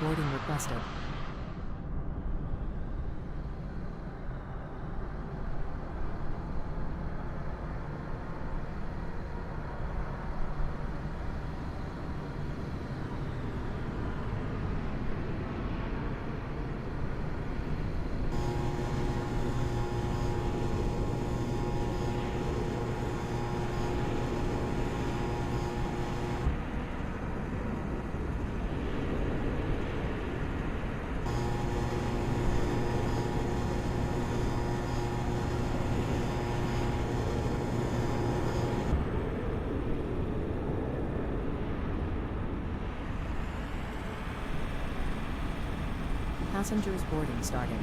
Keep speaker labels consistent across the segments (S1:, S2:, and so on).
S1: boarding requested. Passengers boarding starting.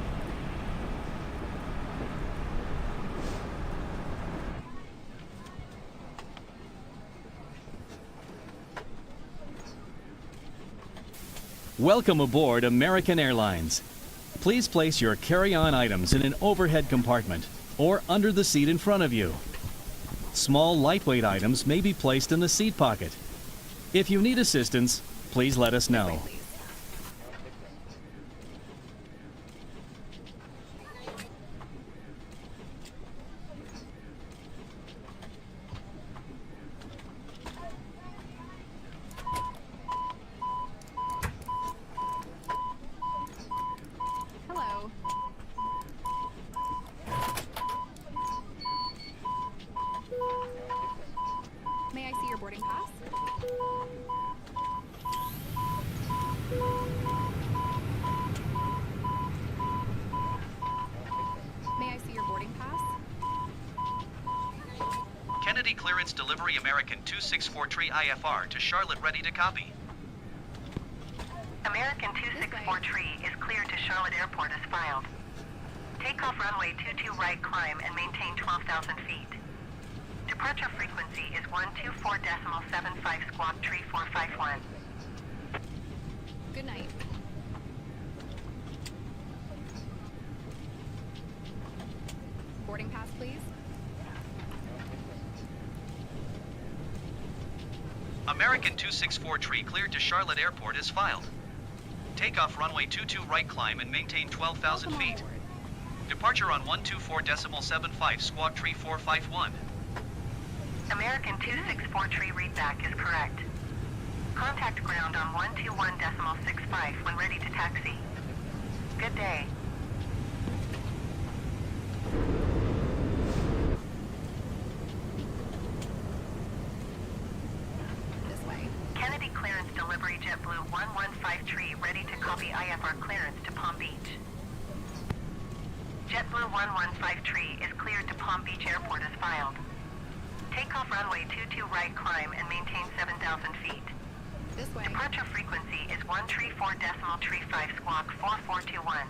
S2: Welcome aboard American Airlines. Please place your carry-on items in an overhead compartment or under the seat in front of you. Small, lightweight items may be placed in the seat pocket. If you need assistance, please let us know.
S3: Hello. May I see your boarding pass? May I see your boarding pass?
S2: Kennedy Clearance Delivery American 264 IFR to Charlotte, ready to copy.
S4: American 264 is cleared to Charlotte Airport as filed. Takeoff runway 22 right, climb and maintain 12,000 feet. Departure frequency is 124.75 squawk 3451.
S3: Good night. Boarding pass, please.
S2: American 264 cleared to Charlotte Airport is filed. Takeoff runway 22 right, climb and maintain 12,000
S3: Welcome on
S2: feet.
S3: board.
S2: Departure on 124.75 squawk 3451.
S4: American 264 readback is correct. Contact ground on 121.65 when ready to taxi. Good day.
S3: This way.
S4: Kennedy Clearance Delivery JetBlue 115 ready to copy IFR clearance to Palm Beach. JetBlue 115 is cleared to Palm Beach Airport as filed. Takeoff runway 22 right, climb and maintain 7,000 feet.
S3: This way.
S4: Departure frequency is 134.35 squawk 4421.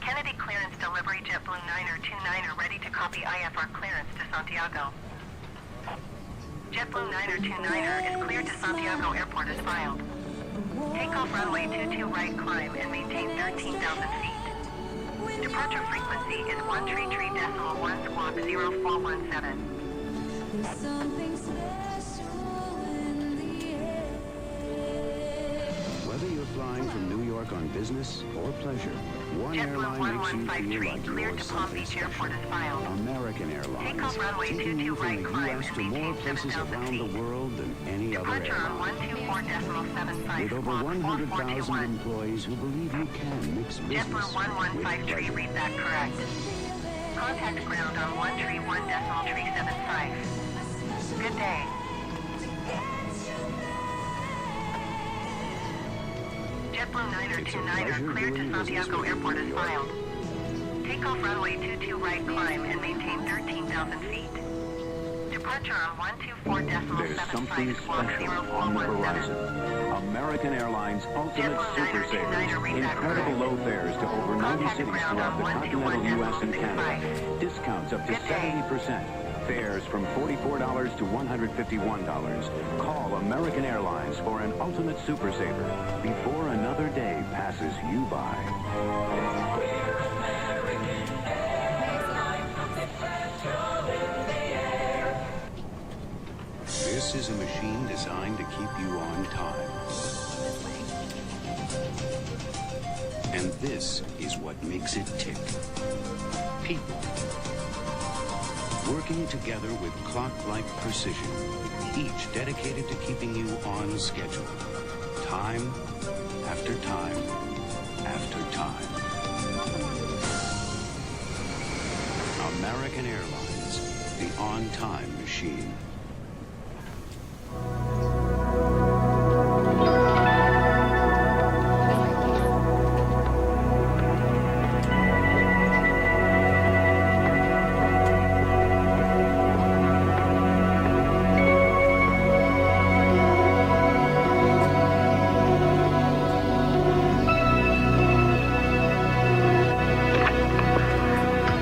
S4: Kennedy Clearance Delivery JetBlue 929 ready to copy IFR clearance to Santiago. JetBlue 929 is cleared to Santiago Airport as filed. Takeoff runway 22 right, climb and maintain 13,000 feet. Departure frequency is 133.1 squawk 0417.
S5: There's something special in the air.
S6: Whether you're flying from New York on business or pleasure, one
S4: JetBlue
S6: airline makes you feel
S4: 1153
S6: like
S4: cleared
S6: you're
S4: to Palm
S6: something
S4: Beach Airport
S6: special.
S4: as filed.
S6: American Airlines,
S4: Takeoff runway
S6: taking
S4: 22
S6: you from
S4: right,
S6: the
S4: climb
S6: U.S.
S4: and
S6: to more
S4: maintain
S6: places
S4: 7,000
S6: around the
S4: feet.
S6: world than any other
S4: Departure on
S6: airline.
S4: 124.75
S6: With over
S4: squawk
S6: 100,000
S4: 4421.
S6: employees who believe you can mix business
S4: JetBlue
S6: with
S4: 1153
S6: pleasure.
S4: readback correct. Contact ground on 131.375. Good day. JetBlue 929 cleared to Santiago Airport as filed. Takeoff runway 22 right, climb and maintain 13,000 feet. Departure on
S7: There's something
S4: 124.75 squawk
S7: special on the
S4: 0417.
S7: horizon. American Airlines Ultimate
S4: JetBlue
S7: Super
S4: 929
S7: Savers.
S4: readback
S7: Incredible
S4: correct.
S7: low fares to over 90
S4: Contact
S7: cities
S4: ground
S7: throughout the
S4: on
S7: continental U.S. and
S4: 121.65.
S7: Canada. Discounts up to
S4: Good day.
S7: 70%. Fares from $44 to $151. Call American Airlines for an Ultimate Super Saver before another day passes you by.
S6: This is a machine designed to keep you on time.
S3: This way.
S6: And this is what makes it tick. People. Working together with clock-like precision, each dedicated to keeping you on schedule. Time after time after time. American Airlines, the on-time machine.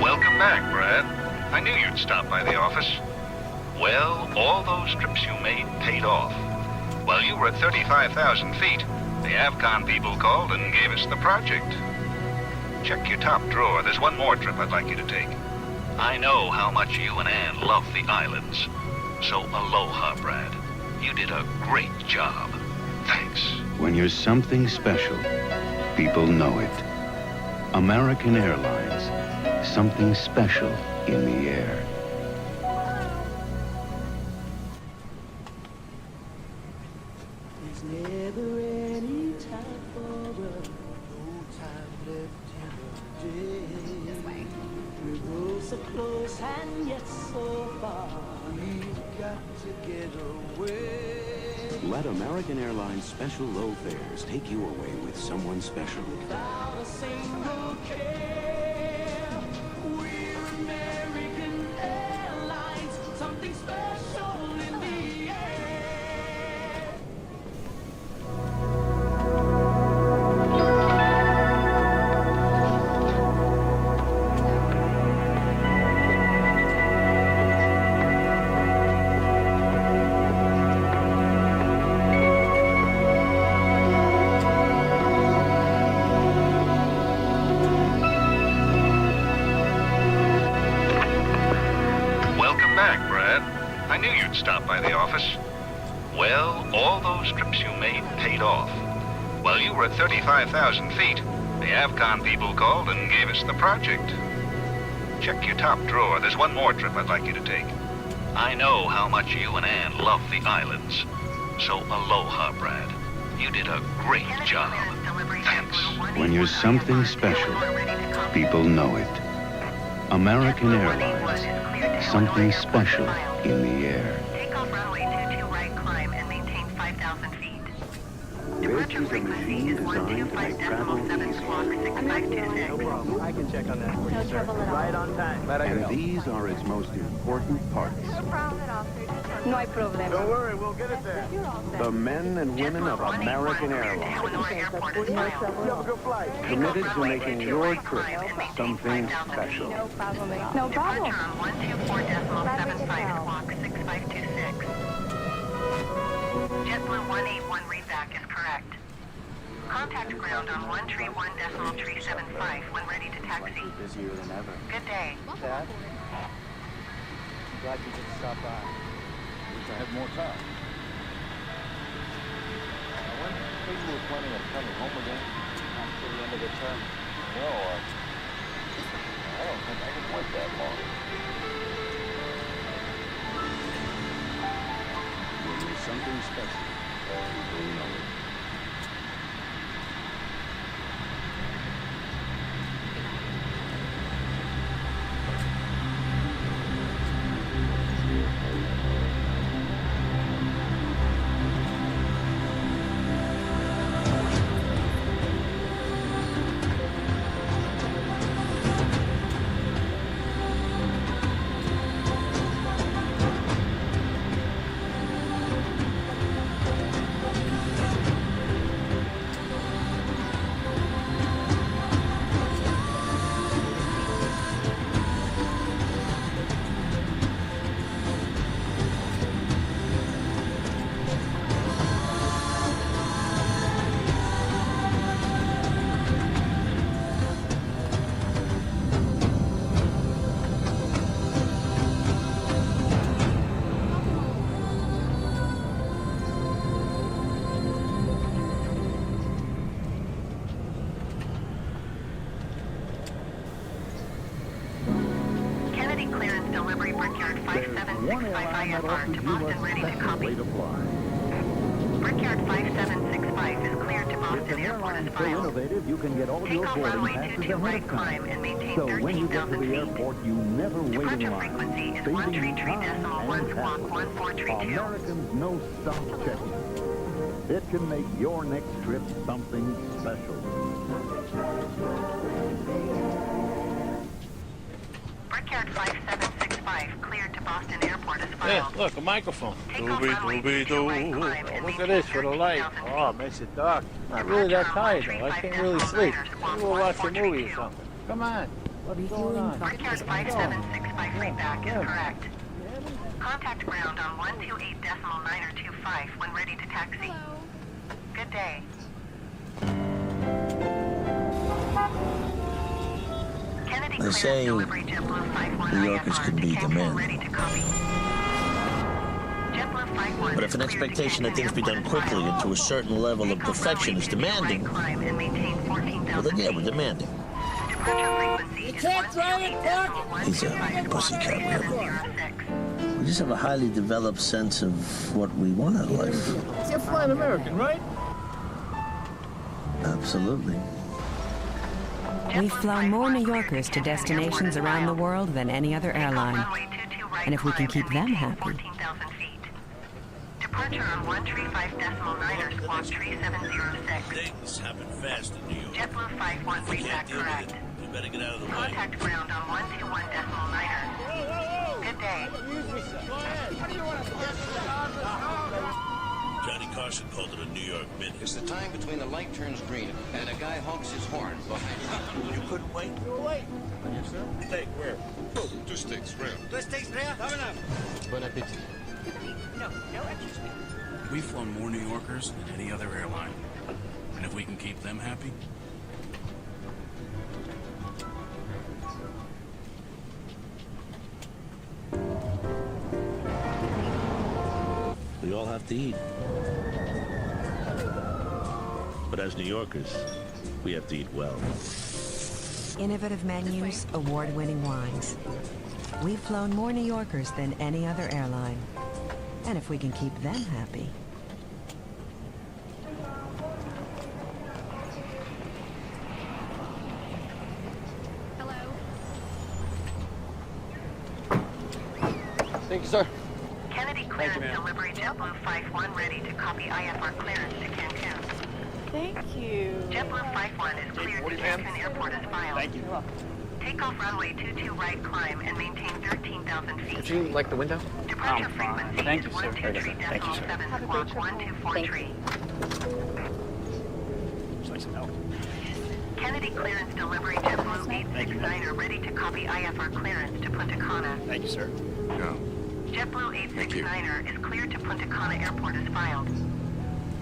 S1: Welcome back, Brad. I knew you'd stop by the office. Well, all those trips you made paid off. While you were at 35,000 feet, the Avcon people called and gave us the project. Check your top drawer. There's one more trip I'd like you to take. I know how much you and Ann love the islands. So aloha, Brad. You did a great job. Thanks.
S6: When you're something special, people know it. American Airlines, something special in the air.
S8: There's never any time for us. No time left in the day.
S3: This way.
S8: We go so close and yet so far. We've got to get away.
S6: Let American Airlines special low fares take you away with someone special.
S8: Without a single care. We're American Airlines. Something special in the air.
S1: Welcome back, Brad. I knew you'd stop by the office. Well, all those trips you made paid off. While you were at 35,000 feet, the Avcon people called and gave us the project. Check your top drawer. There's one more trip I'd like you to take. I know how much you and Ann love the islands. So aloha, Brad. You did a great job. Thanks.
S6: When you're something special, people know it. American Airlines, something special in the air.
S4: Take off runway 22 right, climb, and maintain 5,000 feet. Departure frequency is 125.7 squawk 6526.
S9: I can check on that for you, sir. Right on time. Glad I could
S6: And
S9: help.
S6: these are its most important parts.
S3: No hay problema.
S9: Don't worry, we'll get it there.
S6: The men and women of American Airlines,
S4: Eleanor Airport is filed.
S9: You have a good flight.
S6: committed to making your trip something special.
S3: No problem.
S4: Departure on 124.75 squawk 6526. JetBlue 181 readback is correct. Contact ground on 131.375 when ready to taxi.
S9: Busier than ever.
S4: Good day.
S9: Dad? I'm glad you could stop by. Wish I had more time. When you were planning on coming home again? After the end of the term. No, I don't think I can wait that long.
S6: When there's something special, people know it.
S7: one airline that offers you a special way to fly.
S4: Brickyard 5765 is cleared to
S7: If
S4: Boston
S7: an
S4: Airport
S7: airline
S4: as
S7: is so
S4: filed.
S7: innovative, you can get all your
S4: Takeoff
S7: boarding
S4: runway
S7: passes
S4: 22
S7: ahead
S4: right
S7: of
S4: climb
S7: time.
S4: and maintain
S7: So when you get to
S4: 13,000
S7: the
S4: feet.
S7: airport, you never wait in
S4: Departure
S7: line.
S4: frequency is
S7: Saving
S4: 133.1
S7: time
S4: squawk
S7: and
S4: 1432.
S7: Americans know stop checking. It can make your next trip something special.
S4: Brickyard 5765 cleared to Boston Airport as
S9: Yeah,
S4: filed.
S9: look, a microphone.
S4: Takeoff runway 22 right climb and
S9: Look
S4: maintain
S9: at this for the light.
S4: 13,000
S9: Oh, it
S4: feet.
S9: makes it dark. Not really that tired, though. I can't really sleep. Maybe we'll watch a movie or something. Come on. What's going on?
S4: Brickyard 5765 feedback is correct. Contact ground on 128.925 when ready to taxi. Good day. Kennedy
S10: They say
S4: delivery JetBlue 51
S10: New Yorkers
S4: IFR
S10: can be
S4: to Cancun,
S10: demanding.
S4: ready to copy. JetBlue 51
S10: But if an
S4: is cleared to
S10: expectation that
S4: Cancun
S10: things be done
S4: Airport as
S10: quickly
S4: filed.
S10: and to a certain level of
S4: Takeoff
S10: perfection
S4: runway
S10: is
S4: 22 right
S10: demanding,
S4: climb and maintain 14,000
S10: well then yeah, we're
S4: feet.
S10: demanding.
S4: Departure frequency is 128.125
S10: He's a pussycat, man.
S4: 3706.
S10: We just have a highly developed sense of what we want out of life.
S9: You're flying American, right?
S10: Absolutely.
S11: We've flown more New Yorkers to destinations around the world than any other airline. And if we can keep them happy.
S4: Departure on 135.9 squawk 3706.
S10: Things happen fast in New York.
S4: JetBlue 51 feedback correct.
S10: You better get out of the
S4: Contact ground on 121.9. Good day.
S10: Johnny Carson called it a New York minute.
S6: It's the time between the light turns green and a guy honks his horn behind you.
S10: You couldn't wait?
S9: You were late. Yes, sir.
S10: Steak, where?
S6: Oh, 2 steaks, round.
S9: 2 steaks, rare. Coming up.
S6: Bon appetit.
S12: We've flown more New Yorkers than any other airline. And if we can keep them happy,
S13: we all have to eat. But as New Yorkers, we have to eat well.
S11: Innovative menus, award-winning wines. We've flown more New Yorkers than any other airline. And if we can keep them happy.
S9: Thank you, sir.
S4: Kennedy clearance delivery JetBlue 51 ready to copy IFR clearance to Cancun.
S3: Thank you.
S4: JetBlue 51 is cleared to Cancun Airport as filed.
S9: Thank you.
S4: Takeoff runway 22 right climb and maintain 13,000 feet.
S9: Would you like the window?
S4: Departure frequency
S9: Thank
S4: is
S9: you, sir.
S4: 123.7 squawk 1243.
S9: Would you like some milk?
S4: Kennedy clearance delivery JetBlue 869 ready to copy IFR clearance to Punta Cana.
S9: Thank you, sir.
S4: JetBlue 869 is cleared to Punta Cana Airport as filed.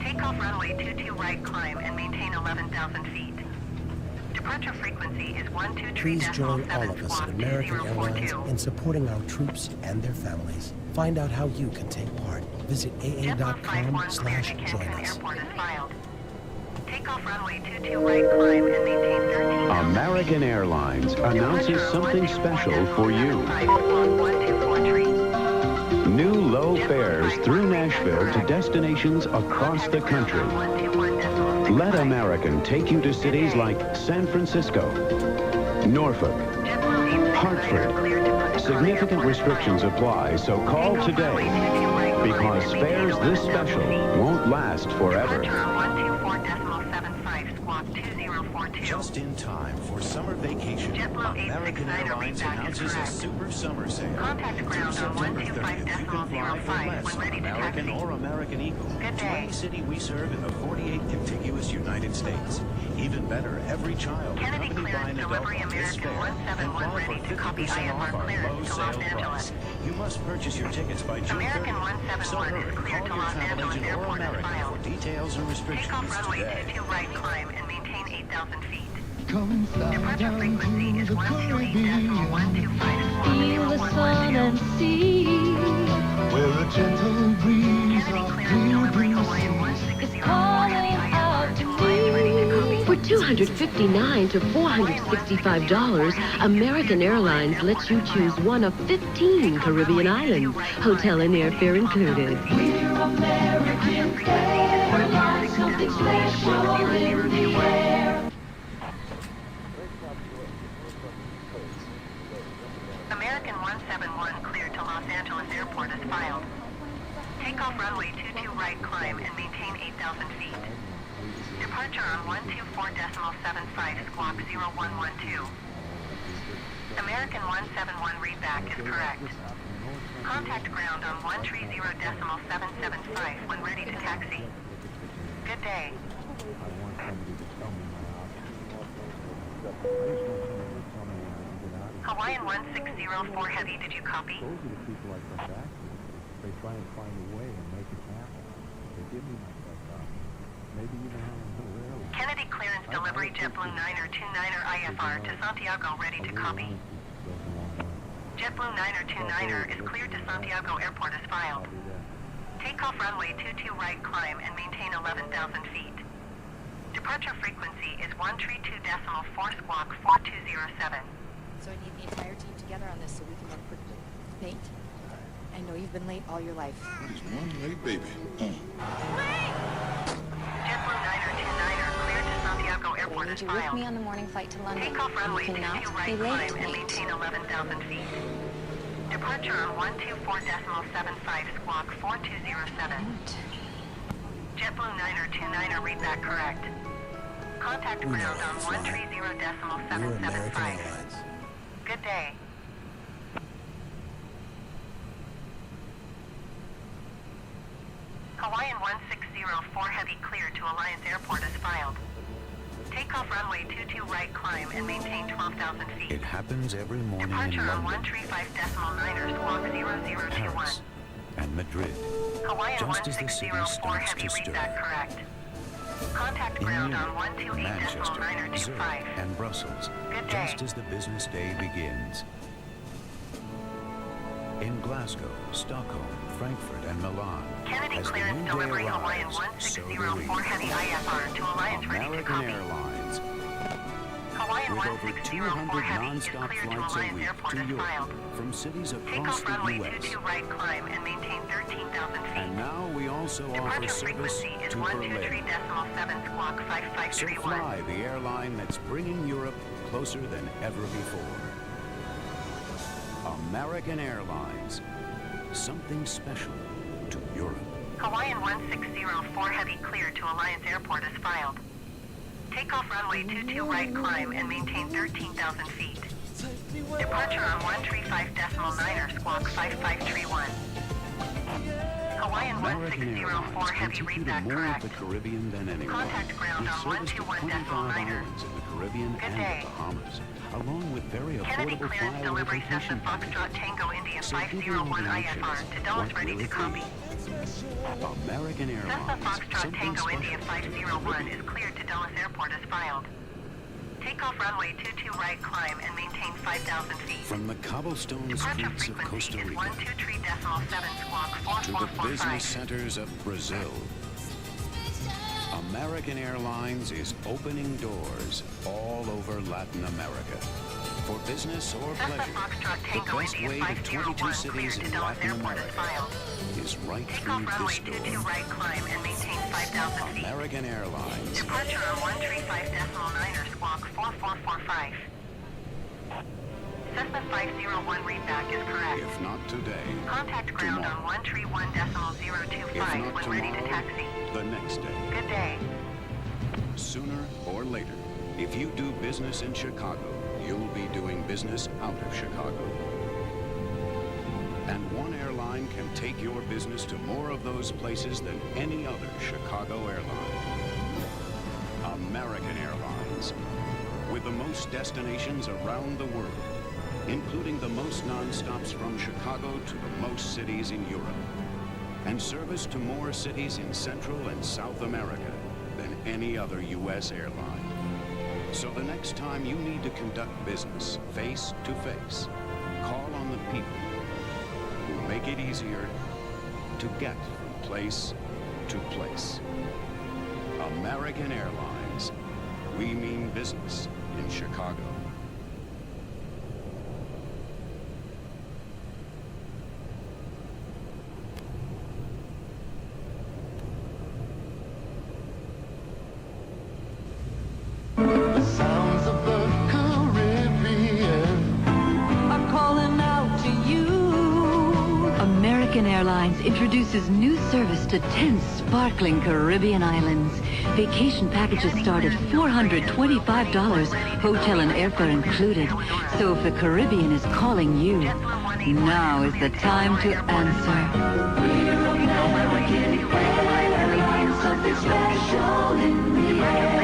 S4: Takeoff runway 22 right climb and maintain 11,000 feet. Departure frequency is 123.7
S14: Please join all of us
S4: squawk
S14: at American Airlines
S4: 2042.
S14: in supporting our troops and their families. Find out how you can take part. Visit aa.com/join us.
S4: Airport is filed. Takeoff runway 22 right climb and maintain 13,000 feet.
S7: American Airlines announces something special for you. New low fares through Nashville to destinations across the country. Let American take you to cities like San Francisco, Norfolk, Hartford. Significant restrictions apply, so call today because fares this special won't last forever.
S6: Just in time for summer vacation, American Airlines announces a super summer sale. Through September 30th, you can fly for less on American or American Eagle to any city we serve in the 48 contiguous United States. Even better, every child accompanied by an adult on this fare can fly for 50% off our low sale price. You must purchase your tickets by June 30th. So hurry, call your travel agent or American for details and restrictions today.
S4: 22 right climb and maintain 8,000 feet. Departure frequency is 128.125.
S5: Feel the sun and sea, where a gentle breeze of blue is calling out to me. We're
S15: $259 to $465, American Airlines lets you choose one of 15 Caribbean islands, hotel and airfare included.
S5: We're American Airlines, something special in the air.
S4: American 171 cleared to Los Angeles Airport is filed. Takeoff runway 22 right, climb and maintain 8,000 feet. Departure on 124.75 squawk 0112. American 171 readback is correct. Contact ground on 130.775 when ready to taxi. Good day. Hawaiian 1604 Heavy, did you copy?
S9: Those are the people I come back to. They try and find a way and make it happen. They give me my stuff. Maybe even on another airline.
S4: Kennedy clearance delivery JetBlue 9er IFR to Santiago, ready to copy. JetBlue 9er is cleared to Santiago Airport as filed. Takeoff runway 22 right, climb and maintain 11,000 feet. Departure frequency is 132.4 squawk 4207.
S16: So I need the entire team together on this so we can work quickly. Nate, I know you've been late all your life.
S17: It's one late baby.
S4: JetBlue 9er cleared to Santiago Airport as
S16: You with
S4: filed.
S16: me on the morning flight to London.
S4: Takeoff runway
S16: You
S4: 22
S16: cannot
S4: right,
S16: be late,
S4: climb and
S16: Nate.
S4: maintain 11,000 feet. Departure on 124.75 squawk 4207. JetBlue 9er readback correct. Contact ground on 130.775. Good day. Hawaiian 1604 Heavy cleared to Alliance Airport as filed. Takeoff runway 22 right, climb and maintain 12,000 feet.
S6: It happens every morning
S4: Departure
S6: in
S4: on
S6: London,
S4: 135.9 squawk 0021.
S6: Paris, and Madrid.
S4: Hawaiian
S6: Just as the city
S4: 1604
S6: starts
S4: Heavy
S6: to stir.
S4: readback correct. Contact
S6: In
S4: ground on
S6: Munich, Manchester,
S4: 128.925.
S6: Zurich, and Brussels,
S4: Good day.
S6: just as the business day begins. In Glasgow, Stockholm, Frankfurt, and Milan,
S4: Kennedy
S6: as the
S4: clearance
S6: new day
S4: delivery Hawaiian
S6: arrives, so do we.
S4: 1604 Heavy IFR to Alliance ready to
S6: American
S4: copy.
S6: Airlines,
S4: Hawaiian
S6: with over
S4: 1604
S6: 200
S4: Heavy is
S6: non-stop
S4: cleared to
S6: flights a
S4: Alliance
S6: week
S4: Airport
S6: to
S4: as
S6: Europe,
S4: filed.
S6: from cities across
S4: Takeoff
S6: the
S4: runway
S6: U.S.
S4: 22 right, climb and maintain 13,000 feet.
S6: And now we also offer
S4: Departure
S6: service
S4: frequency is
S6: to Berlin.
S4: 123.7 squawk
S6: So
S4: 5531.
S6: fly the airline that's bringing Europe closer than ever before. American Airlines. Something special to Europe.
S4: Hawaiian 1604 Heavy cleared to Alliance Airport as filed. Takeoff runway 22 right, climb and maintain 13,000 feet. Departure on 135.9 squawk 5531. Hawaiian
S6: American
S4: 1604 Heavy
S6: Airlines can take you to
S4: readback
S6: more of
S4: correct.
S6: the Caribbean than anyone.
S4: Contact ground
S6: With
S4: on
S6: service to 25
S4: 121.9.
S6: islands in the Caribbean
S4: Good
S6: and
S4: day.
S6: the Bahamas, along with very
S4: Kennedy
S6: affordable
S4: clearance
S6: flyover
S4: delivery Cessna
S6: vacation
S4: Foxtrot Tango India
S6: So give your
S4: 501
S6: directions.
S4: IFR to Dallas
S6: What
S4: ready
S6: will
S4: to
S6: it be?
S4: copy.
S6: American
S4: Cessna
S6: Airlines.
S4: Foxtrot
S6: Something
S4: Tango
S6: special
S4: India
S6: to
S4: 501 is cleared to Dallas Airport as filed. Takeoff runway 22 right, climb and maintain 5,000 feet.
S6: From the cobblestone
S4: Departure
S6: streets of
S4: frequency
S6: Costa
S4: is
S6: Rica
S4: 123.7 squawk
S6: to the business
S4: 4445.
S6: centers of Brazil, American Airlines is opening doors all over Latin America. For business or
S4: Cessna
S6: pleasure,
S4: Foxtrot
S6: the
S4: Tango
S6: best
S4: India
S6: way to 22
S4: 501
S6: cities
S4: cleared to
S6: in
S4: Dallas
S6: Latin
S4: Airport as
S6: America
S4: filed.
S6: is right
S4: Takeoff
S6: through
S4: runway
S6: this
S4: 22
S6: door.
S4: right, climb and maintain 5,000 feet.
S6: American Airlines.
S4: Departure on 135.9 squawk 4445. Cessna 501 readback is correct.
S6: If not today,
S4: Contact ground
S6: tomorrow.
S4: on 131.025
S6: If not
S4: when ready to
S6: tomorrow,
S4: taxi.
S6: the next day.
S4: Good day.
S6: Sooner or later, if you do business in Chicago, you'll be doing business out of Chicago. And one airline can take your business to more of those places than any other Chicago airline. American Airlines. With the most destinations around the world, including the most non-stops from Chicago to the most cities in Europe, and service to more cities in Central and South America than any other U.S. airline. So the next time you need to conduct business face to face, call on the people who make it easier to get from place to place. American Airlines. we mean business in Chicago.
S5: The sounds of the Caribbean
S17: are calling out to you. American Airlines introduces new service to 10 sparkling Caribbean islands. Vacation packages start at $425, hotel and airfare included. So if the Caribbean is calling you, now is the time to answer.
S8: We're American Airlines, something special in the air.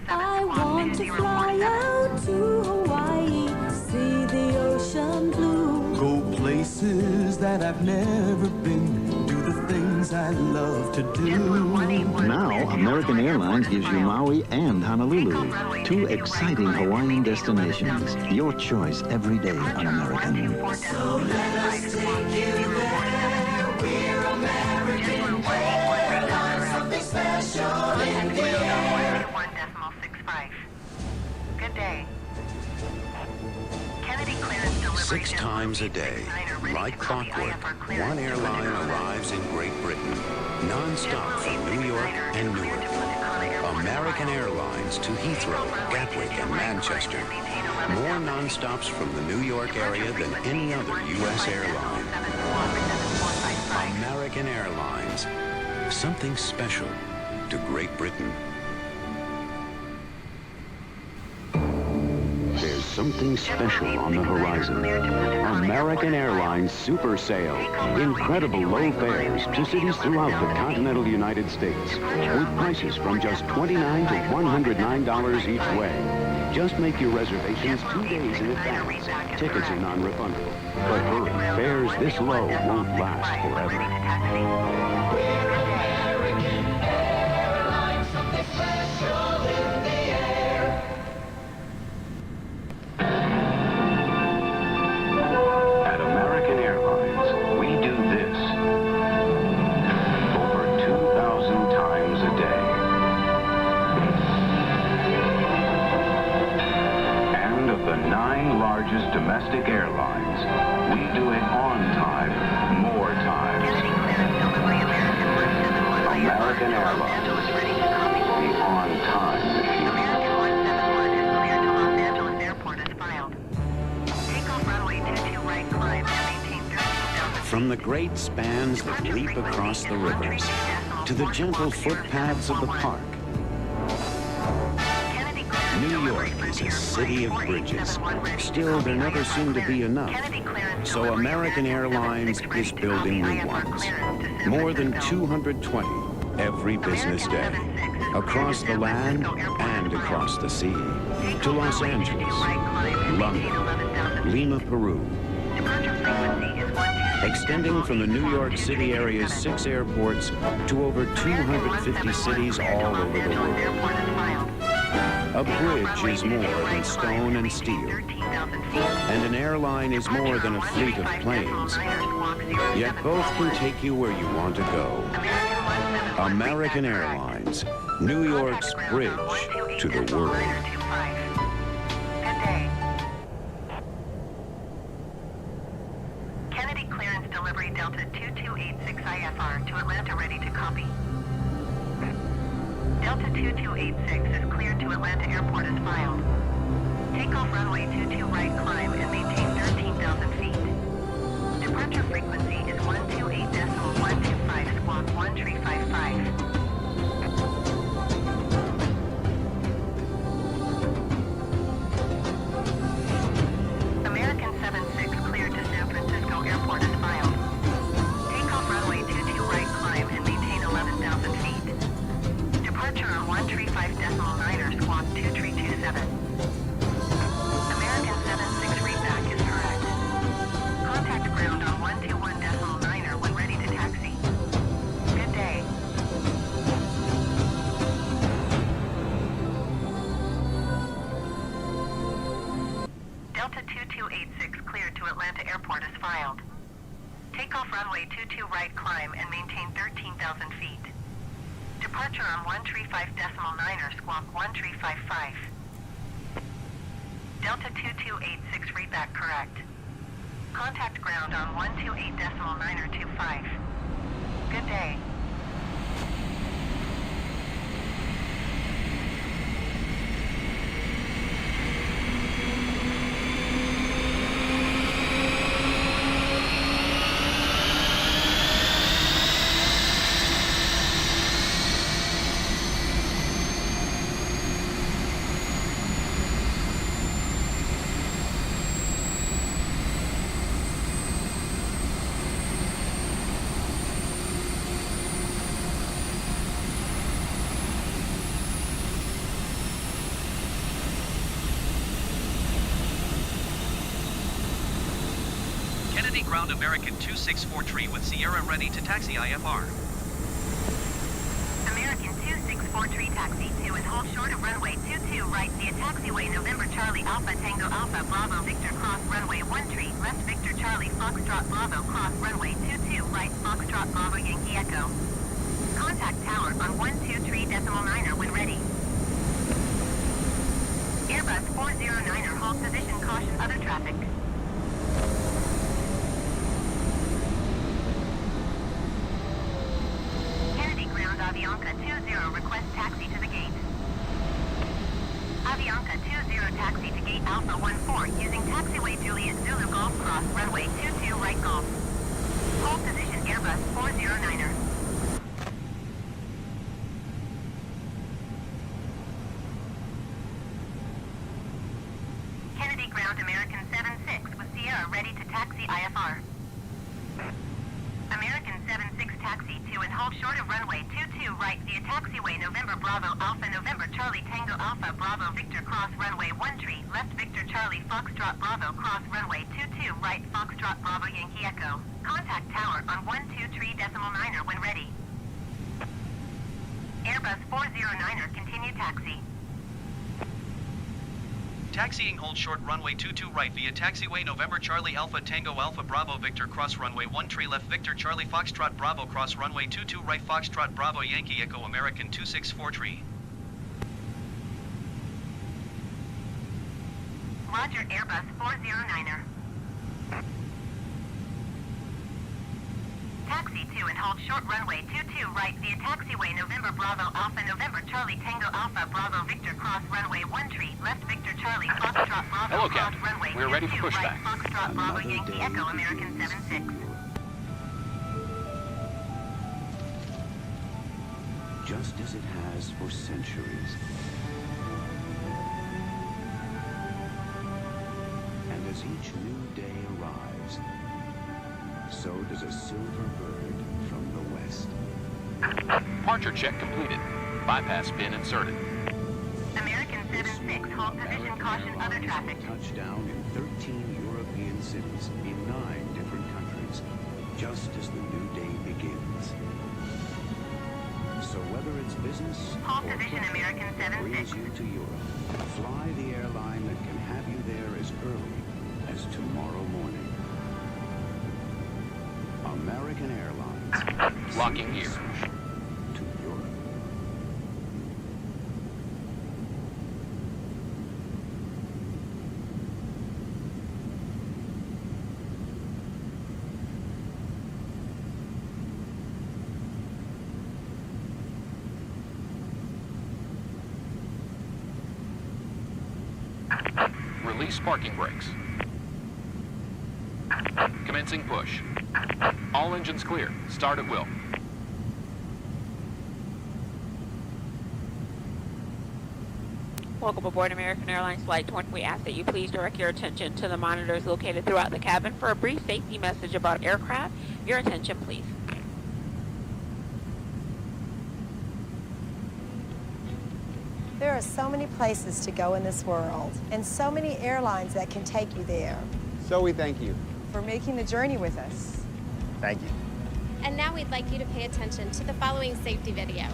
S4: I
S8: want to fly out to Hawaii, see the ocean blue.
S5: Go places that I've never been, do the things I love to do.
S18: Now, American Airlines gives you Maui and Honolulu, two exciting Hawaiian destinations. Your choice every day on American.
S8: So let us take you there. We're American Airlines, something special in the air.
S4: 1.65. Good day. Kennedy clearance delivery.
S6: 6 times a day, like clockwork, one airline arrives in Great Britain, non-stop from New York and Newark. American Airlines to Heathrow, Gatwick, and Manchester. More non-stops from the New York area than any other U.S. airline. American Airlines. Something special to Great Britain.
S7: There's something special on the horizon. American Airlines Super Sale. Incredible low fares to cities throughout the continental United States, with prices from just $29 to $109 each way. Just make your reservations 2 days in advance. Tickets are non-refundable. But hurry, fares this low won't last forever. At American Airlines, we do this over 2,000 times a day. And of the 9 largest domestic airlines, we do it on time, more times. American Airlines, the on-time machine.
S6: From the great spans that leap across the rivers, to the gentle footpaths of the park, New York is a city of bridges. Still, there never seem to be enough. So American Airlines is building new ones. More than 220 every business day. Across the land and across the sea. To Los Angeles, London, Lima, Peru. Extending from the New York City area's 6 airports to over 250 cities all over the world. A bridge is more than stone and steel. And an airline is more than a fleet of planes. Yet both can take you where you want to go. American Airlines, New York's bridge to the world.
S4: Kennedy clearance delivery Delta 2286 IFR to Atlanta, ready to copy. Delta 2286 is cleared to Atlanta Airport as filed. Takeoff runway 22 right climb and maintain 13,000 feet. Departure frequency is 128.125 squawk 1355. American 76 cleared to San Francisco Airport as filed. Takeoff runway 22 right climb and maintain 11,000 feet. Departure on 135.9 squawk 2327. American 76 readback is correct. Contact ground on 121.9 when ready to taxi. Good day. Delta 2286 cleared to Atlanta Airport as filed. Takeoff runway 22 right climb and maintain 13,000 feet. Departure on 135.9er, squawk 1355. Delta 2286, read back correct. Contact ground on 128.9er 25. Good day.
S2: Ground American 264 with Sierra ready to taxi IFR.
S4: American 264 taxi to and hold short of runway 22 right via taxiway November Charlie Alpha Tango Alpha Bravo Victor cross runway 13 left Victor Charlie Foxtrot Bravo cross runway 22 right Foxtrot Bravo Yankee Echo. Contact tower on 123.9er when ready. Airbus 409er hold position caution other traffic. Avianca 20 request taxi to the gate. Avianca 20 taxi to gate Alpha 14 using taxiway Juliet Zulu Golf Cross runway 22 right Golf. Hold position Airbus 409er. Kennedy ground American 76 with Sierra ready to taxi IFR. American 76 taxi to and hold short of runway 22 right via taxiway November Bravo Alpha November Charlie Tango Alpha Bravo Victor cross runway 13 left Victor Charlie Foxtrot Bravo cross runway 22 right Foxtrot Bravo Yankee Echo. Contact tower on 123.9er when ready. Airbus 409er continue taxi.
S2: Taxiing hold short runway 22 right via taxiway November Charlie Alpha Tango Alpha Bravo Victor cross runway 13 left Victor Charlie Foxtrot Bravo cross runway 22 right Foxtrot Bravo Yankee Echo American 264.
S4: Roger Airbus 409er. Taxi to and hold short runway 22 right via taxiway November Bravo Alpha November Charlie Tango Alpha Bravo Victor cross runway 13 left Victor Charlie Foxtrot Bravo
S19: Hello,
S4: cross
S19: Captain.
S4: runway
S19: We're ready for
S4: 22 right
S19: pushback.
S4: Foxtrot Bravo Yankee Echo American 76.
S7: Just as it has for centuries. And as each new day arrives, so does a silver bird from the west.
S19: Departure check completed. Bypass pin inserted.
S4: American 76 hold position caution other traffic.
S7: Touchdown in 13 European cities in 9 different countries, just as the new day begins. So whether it's business
S4: Hold
S7: or
S4: position
S7: pleasure
S4: American
S7: that
S4: 76.
S7: brings you to Europe, fly the airline that can have you there as early as tomorrow morning. American Airlines.
S19: Locking gear.
S7: To Europe.
S19: Release parking brakes. Commencing push. All engines clear. Start at will.
S3: Welcome aboard American Airlines Flight 20. We ask that you please direct your attention to the monitors located throughout the cabin for a brief safety message about aircraft. Your attention, please.
S20: There are so many places to go in this world, and so many airlines that can take you there.
S9: So we thank you.
S20: For making the journey with us.
S9: Thank you.
S21: And now we'd like you to pay attention to the following safety video.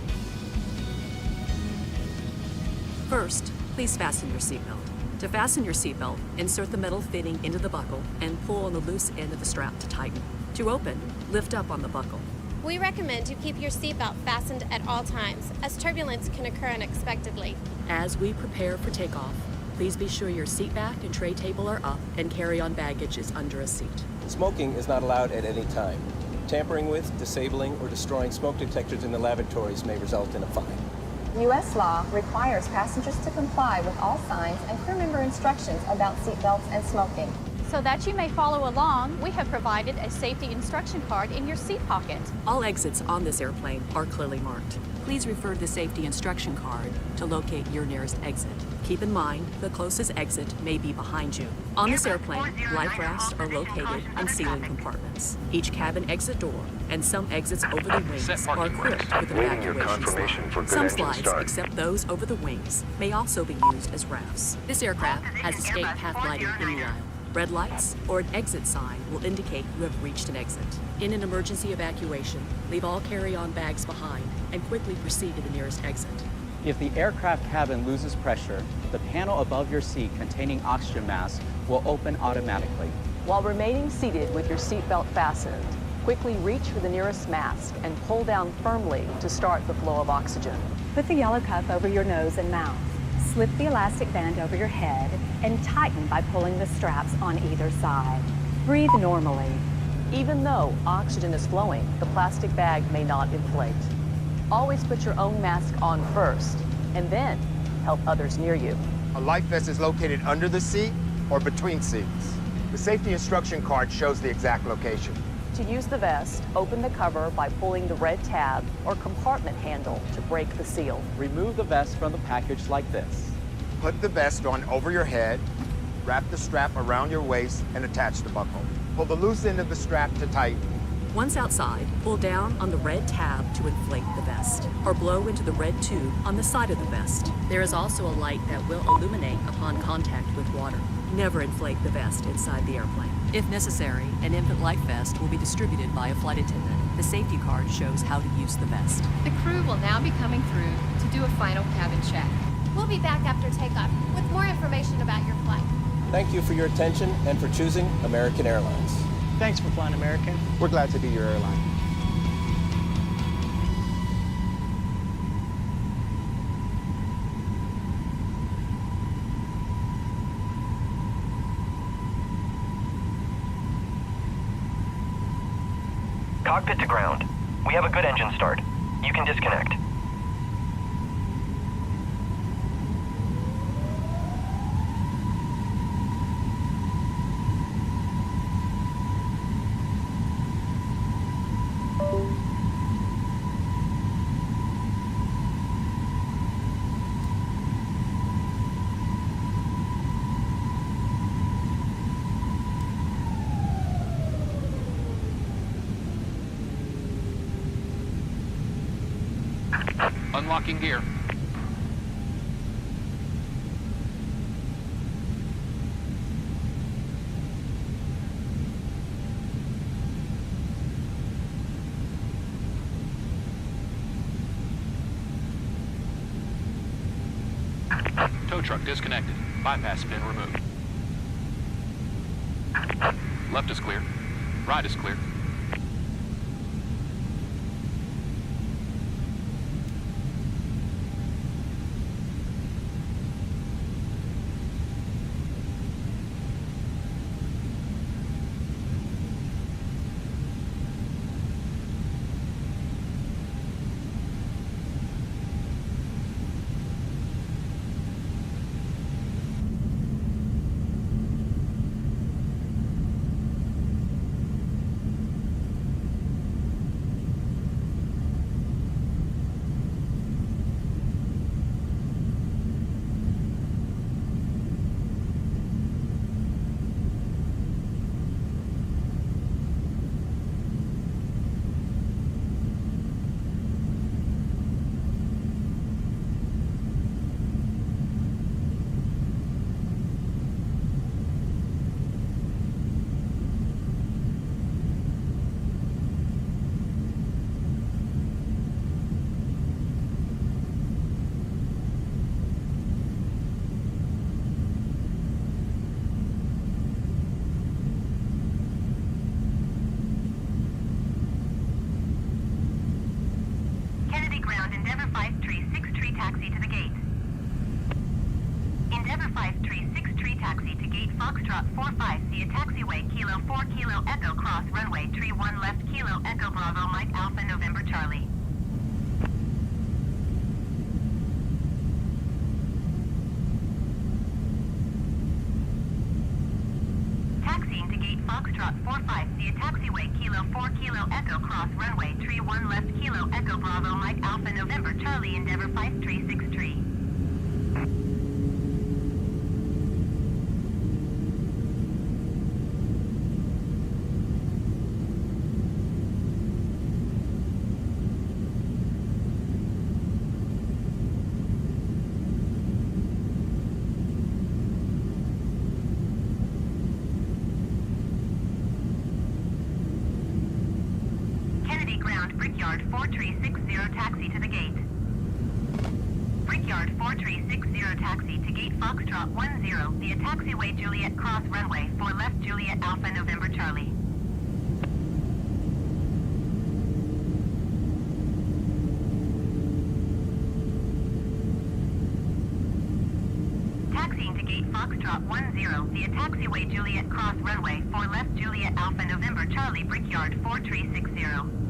S22: First, please fasten your seatbelt. To fasten your seatbelt, insert the metal fitting into the buckle and pull on the loose end of the strap to tighten. To open, lift up on the buckle.
S21: We recommend you keep your seatbelt fastened at all times, as turbulence can occur unexpectedly.
S22: As we prepare for takeoff, please be sure your seat back and tray table are up and carry-on baggage is under a seat.
S1: Smoking is not allowed at any time. Tampering with, disabling, or destroying smoke detectors in the lavatories may result in a fine.
S10: U.S. law requires passengers to comply with all signs and crew member instructions about seatbelts and smoking.
S23: So that you may follow along, we have provided a safety instruction card in your seat pocket.
S22: All exits on this airplane are clearly marked. Please refer to the safety instruction card to locate your nearest exit. Keep in mind, the closest exit may be behind you. On this airplane, life rafts are located in ceiling compartments. Each cabin exit door and some exits over the wings are equipped with evacuation slides. Some slides, except those over the wings, may also be used as rafts. This aircraft has escape path lighting in the aisle. Red lights or an exit sign will indicate you have reached an exit. In an emergency evacuation, leave all carry-on bags behind and quickly proceed to the nearest exit.
S24: If the aircraft cabin loses pressure, the panel above your seat containing oxygen masks will open automatically.
S25: While remaining seated with your seatbelt fastened, quickly reach for the nearest mask and pull down firmly to start the flow of oxygen.
S26: Put the yellow cuff over your nose and mouth. Slip the elastic band over your head and tighten by pulling the straps on either side. Breathe normally.
S25: Even though oxygen is flowing, the plastic bag may not inflate. Always put your own mask on first, and then help others near you.
S27: A life vest is located under the seat or between seats. The safety instruction card shows the exact location.
S25: To use the vest, open the cover by pulling the red tab or compartment handle to break the seal.
S24: Remove the vest from the package like this.
S27: Put the vest on over your head, wrap the strap around your waist, and attach the buckle. Pull the loose end of the strap to tighten.
S22: Once outside, pull down on the red tab to inflate the vest, or blow into the red tube on the side of the vest. There is also a light that will illuminate upon contact with water. Never inflate the vest inside the airplane. If necessary, an infant life vest will be distributed by a flight attendant. The safety card shows how to use the vest.
S28: The crew will now be coming through to do a final cabin check.
S21: We'll be back after takeoff with more information about your flight.
S1: Thank you for your attention and for choosing American Airlines.
S29: Thanks for flying American.
S27: We're glad to be your airline.
S30: Cockpit to ground. We have a good engine start. You can disconnect.
S19: Unlocking gear. Tow truck disconnected. Bypass pin removed. Left is clear. Right is clear.
S4: 536 taxi to the gate. Endeavor 536 taxi to gate Foxtrot 45 via taxiway Kilo 4 Kilo Echo cross runway tree 1 left Kilo Echo Bravo Mike Alpha November Charlie. Taxiing to gate Foxtrot 45 via taxiway Kilo 4 Kilo Echo cross runway tree 1 left Kilo Echo Bravo Mike Alpha November Charlie Endeavor 536. Brickyard 4360 taxi to the gate. Brickyard 4360 taxi to gate Foxtrot 10 via taxiway Juliet cross runway 4 left Juliet Alpha November Charlie. Taxiing to gate Foxtrot 10 via taxiway Juliet cross runway 4 left Juliet Alpha November Charlie Brickyard 4360.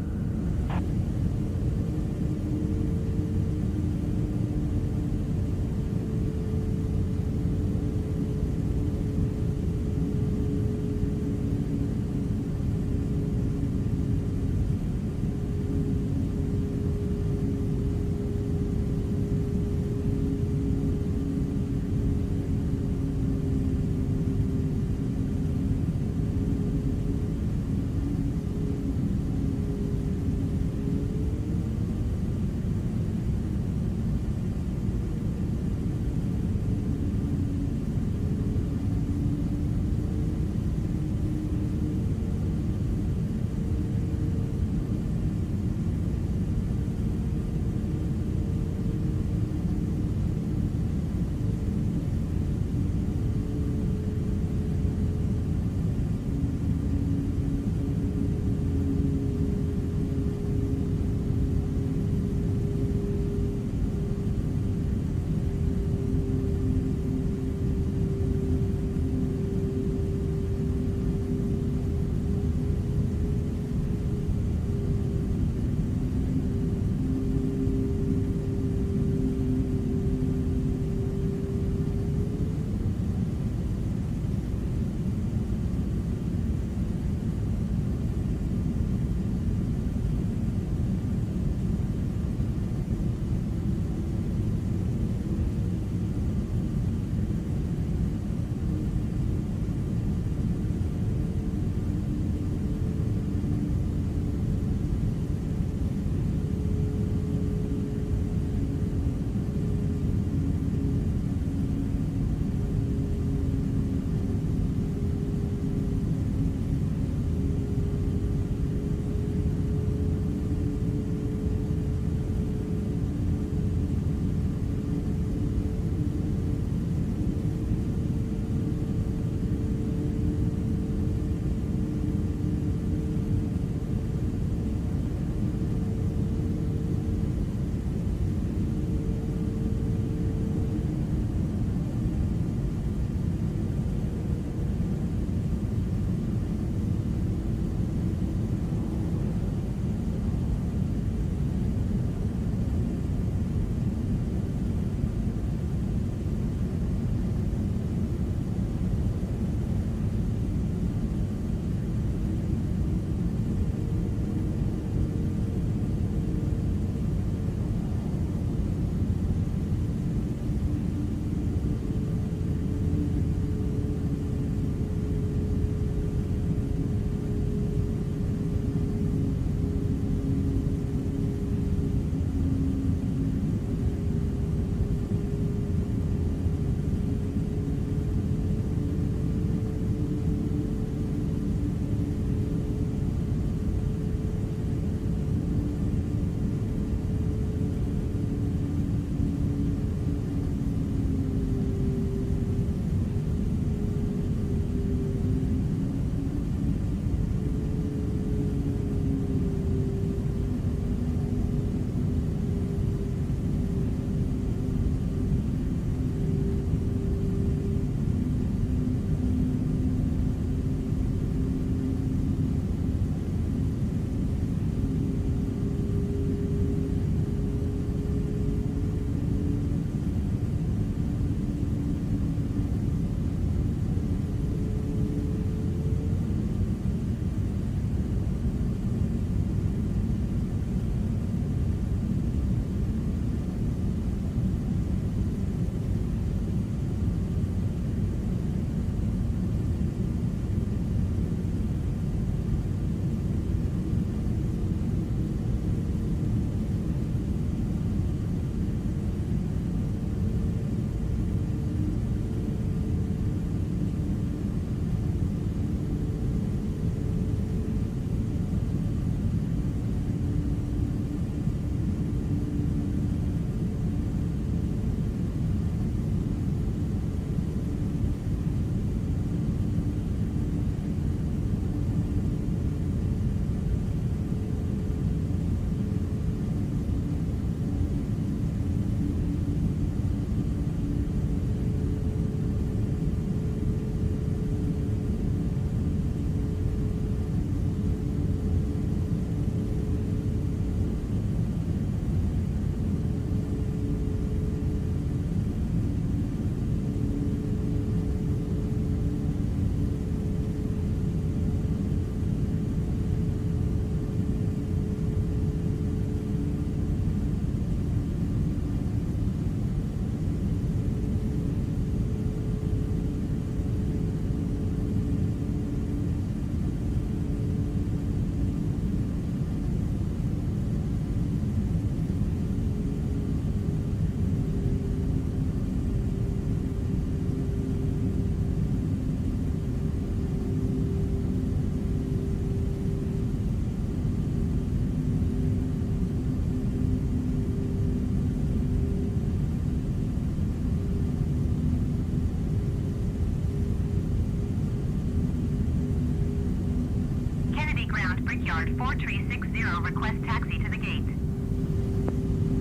S4: Brickyard 4360, request taxi to the gate.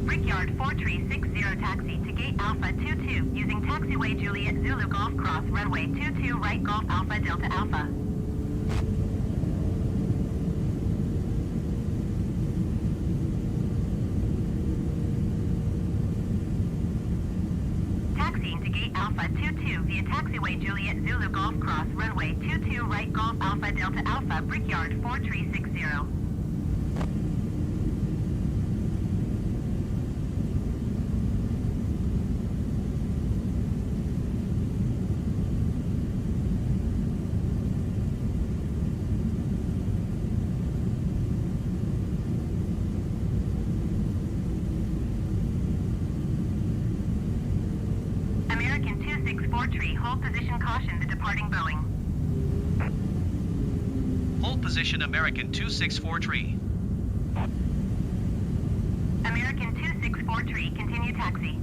S4: Brickyard 4360 taxi to gate Alpha 22 using taxiway Juliet Zulu Golf Cross runway 22 right Golf Alpha Delta Alpha. Taxiing to gate Alpha 22 via taxiway Juliet Zulu Golf Cross runway 22 right Golf Alpha Delta Alpha Brickyard 4360. American 2643, hold position caution, the departing Boeing.
S2: Hold position American 2643.
S4: American 2643, continue taxi.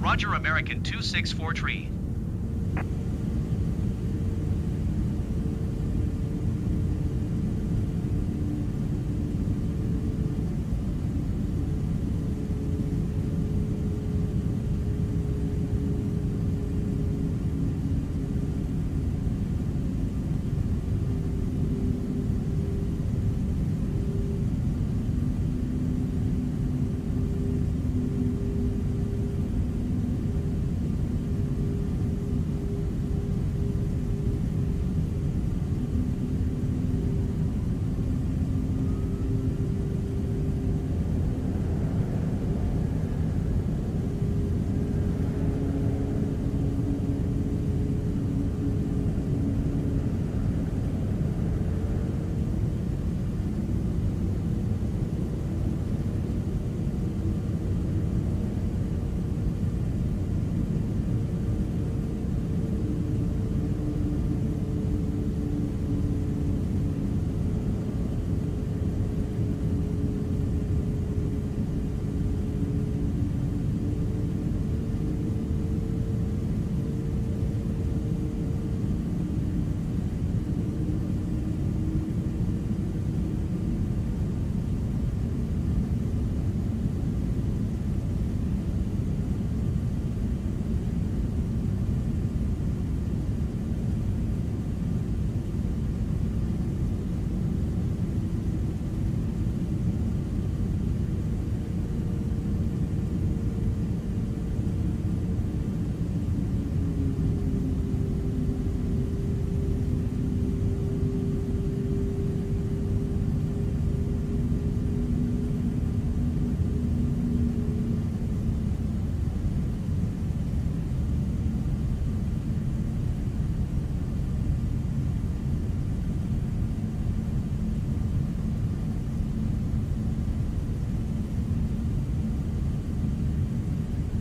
S2: Roger American 2643.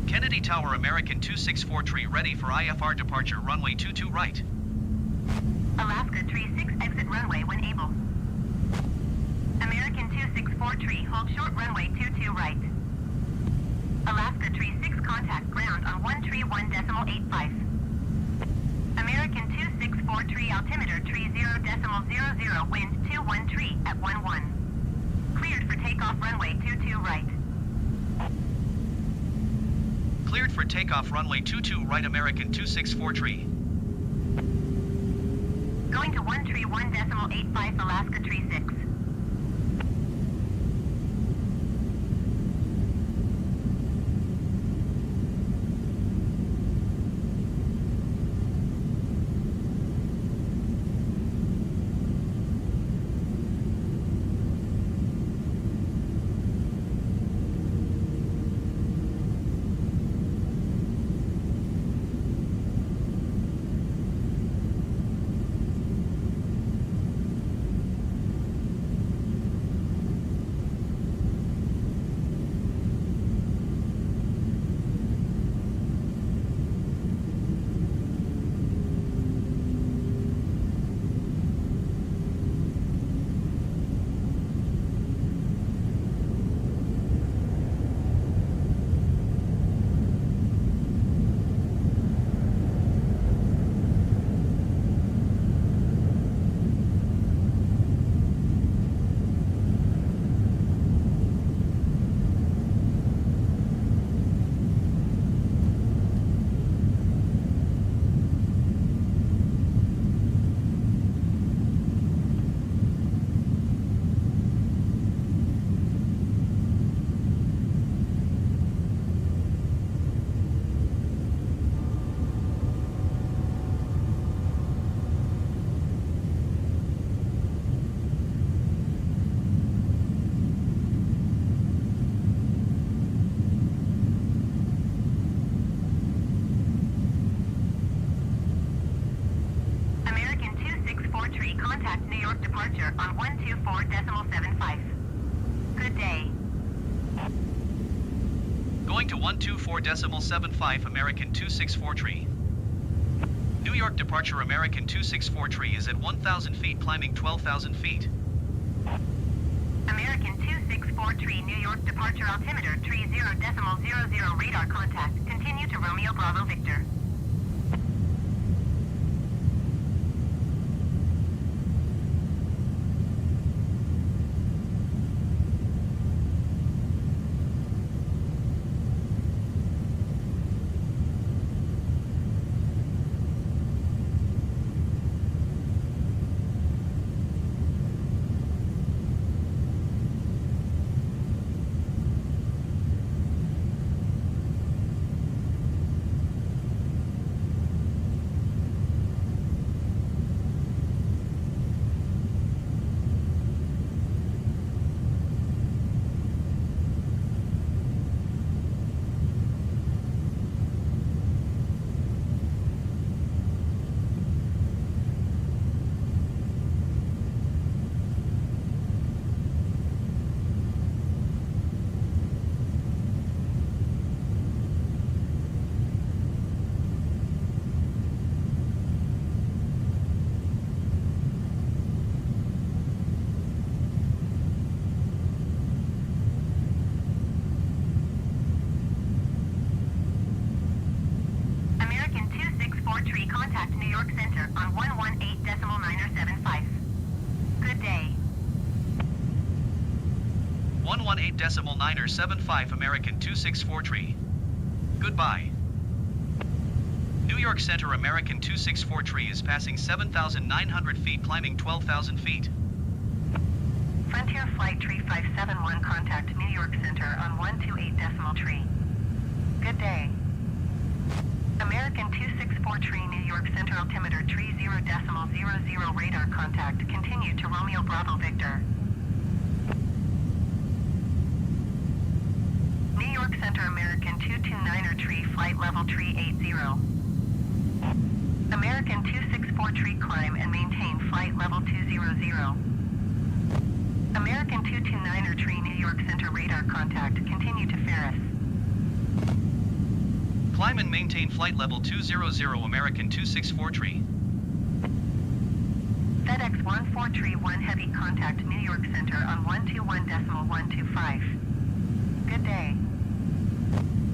S2: Kennedy Tower American 2643 ready for IFR departure runway 22 right.
S4: Alaska 36, exit runway when able. American 2643, hold short runway 22 right. Alaska 36, contact ground on 131.85. American 2643, altimeter 30.00, wind 213 at 11. Cleared for takeoff runway 22 right.
S2: Cleared for takeoff runway 22 right American 2643.
S4: Going to 131.85 Alaska 36. Center on 124.75. Good day.
S2: Going to 124.75 American 264 tree. New York departure American 264 tree is at 1,000 feet climbing 12,000 feet.
S4: American 264 tree, New York departure altimeter, tree 0.00 radar contact. Continue to Romeo Bravo Victor. Tree, contact New York Center on 118.975. Good day.
S2: 118.975 American 264 tree. Goodbye. New York Center American 264 tree is passing 7,900 feet climbing 12,000 feet.
S4: Frontier Flight Tree 571, contact New York Center on 128.3. Good day. American 264 tree, New York Center altimeter, tree 0.00 radar contact. Continue to Romeo Bravo Victor. New York Center American 229er tree, flight level tree 80. American 264 tree, climb and maintain flight level 200. American 229er tree, New York Center radar contact. Continue to Ferris.
S2: Climb and maintain flight level 200 American 264 tree.
S4: FedEx 1431 heavy, contact New York Center on 121.125. Good day.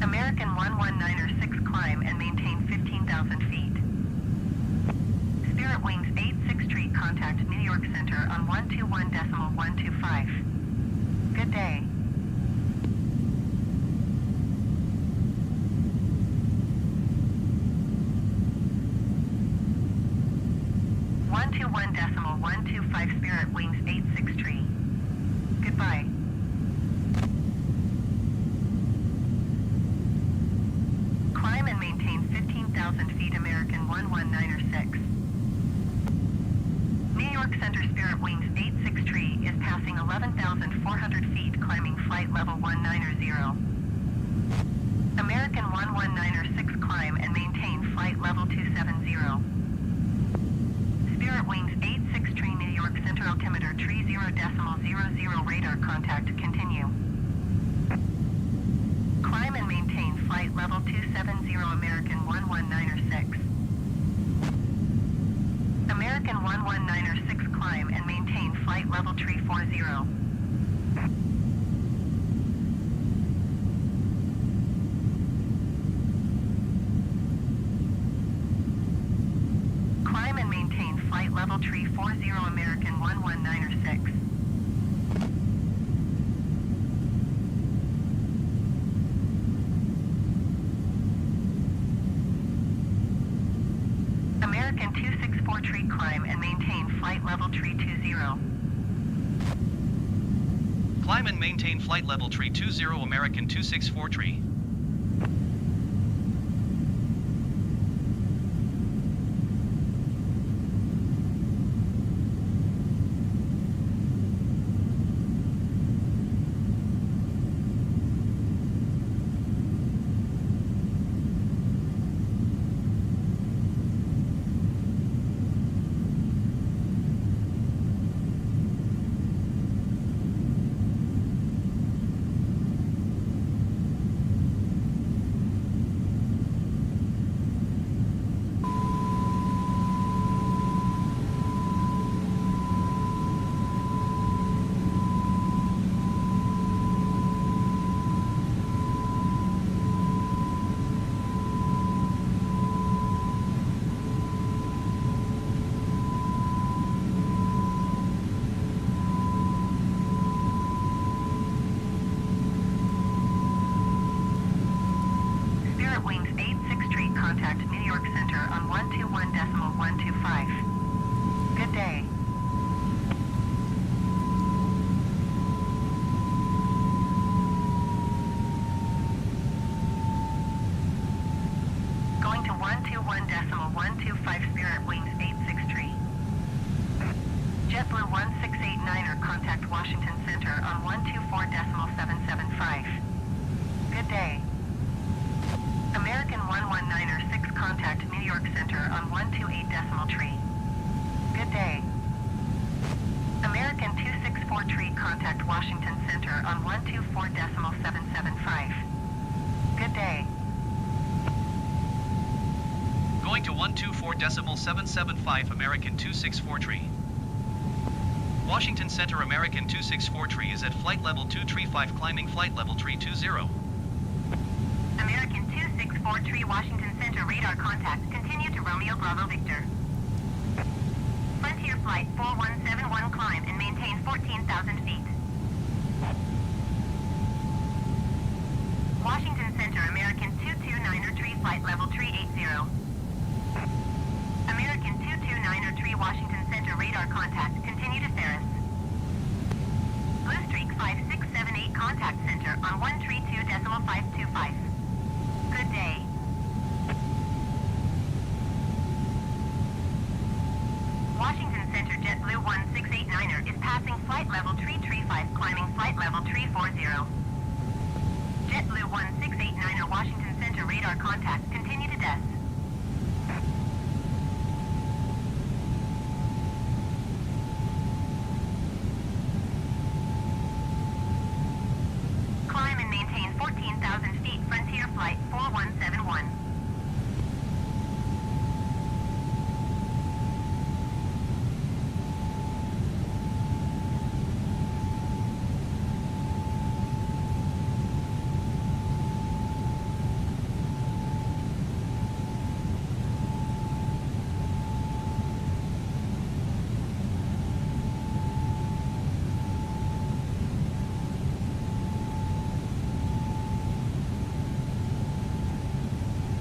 S4: American 119er 6, climb and maintain 15,000 feet. Spirit Wings 86 Street, contact New York Center on 121.125. Good day. .125 Spirit Wings 86 tree. Goodbye. Climb and maintain 15,000 feet American 119er 6. New York Center Spirit Wings 86 tree is passing 11,400 feet climbing flight level 190. American 119er 6, climb and maintain flight level 270. Spirit Wings 86 tree, New York Center altimeter, tree 0.00 radar contact. Continue. Climb and maintain flight level 270 American 119er 6. American 119er 6, climb and maintain flight level tree 40. Climb and maintain flight level tree 40 American 119er 6. American 264 tree, climb and maintain flight level tree 20.
S2: Climb and maintain flight level tree 20 American 264 tree.
S4: JetBlue 125 Spirit Wings 86 JetBlue 1689er, contact Washington Center on 124.775. Good day. American 119er, 6 contact New York Center on 128.3. Good day. American 264 contact Washington Center on 124.775. Good day.
S2: Going to 124.775 American 264 tree. Washington Center American 264 tree is at flight level 235 climbing flight level 320.
S4: American 264 Washington Center radar contact. Continue to Romeo Bravo Victor. Frontier Flight 4171 climb and maintain 14,000 feet. Washington Center American 229er tree flight level 380. American 229er tree Washington Center radar contact. Continue to Ferris. Blue Streak 5678 contact center on 132.525. Good day. Washington Center JetBlue 1689er is passing flight level 335 climbing flight level 340. JetBlue 1689er Washington Center radar contact. Continue to Des. Climb and maintain 14,000 feet. Frontier Flight 4171.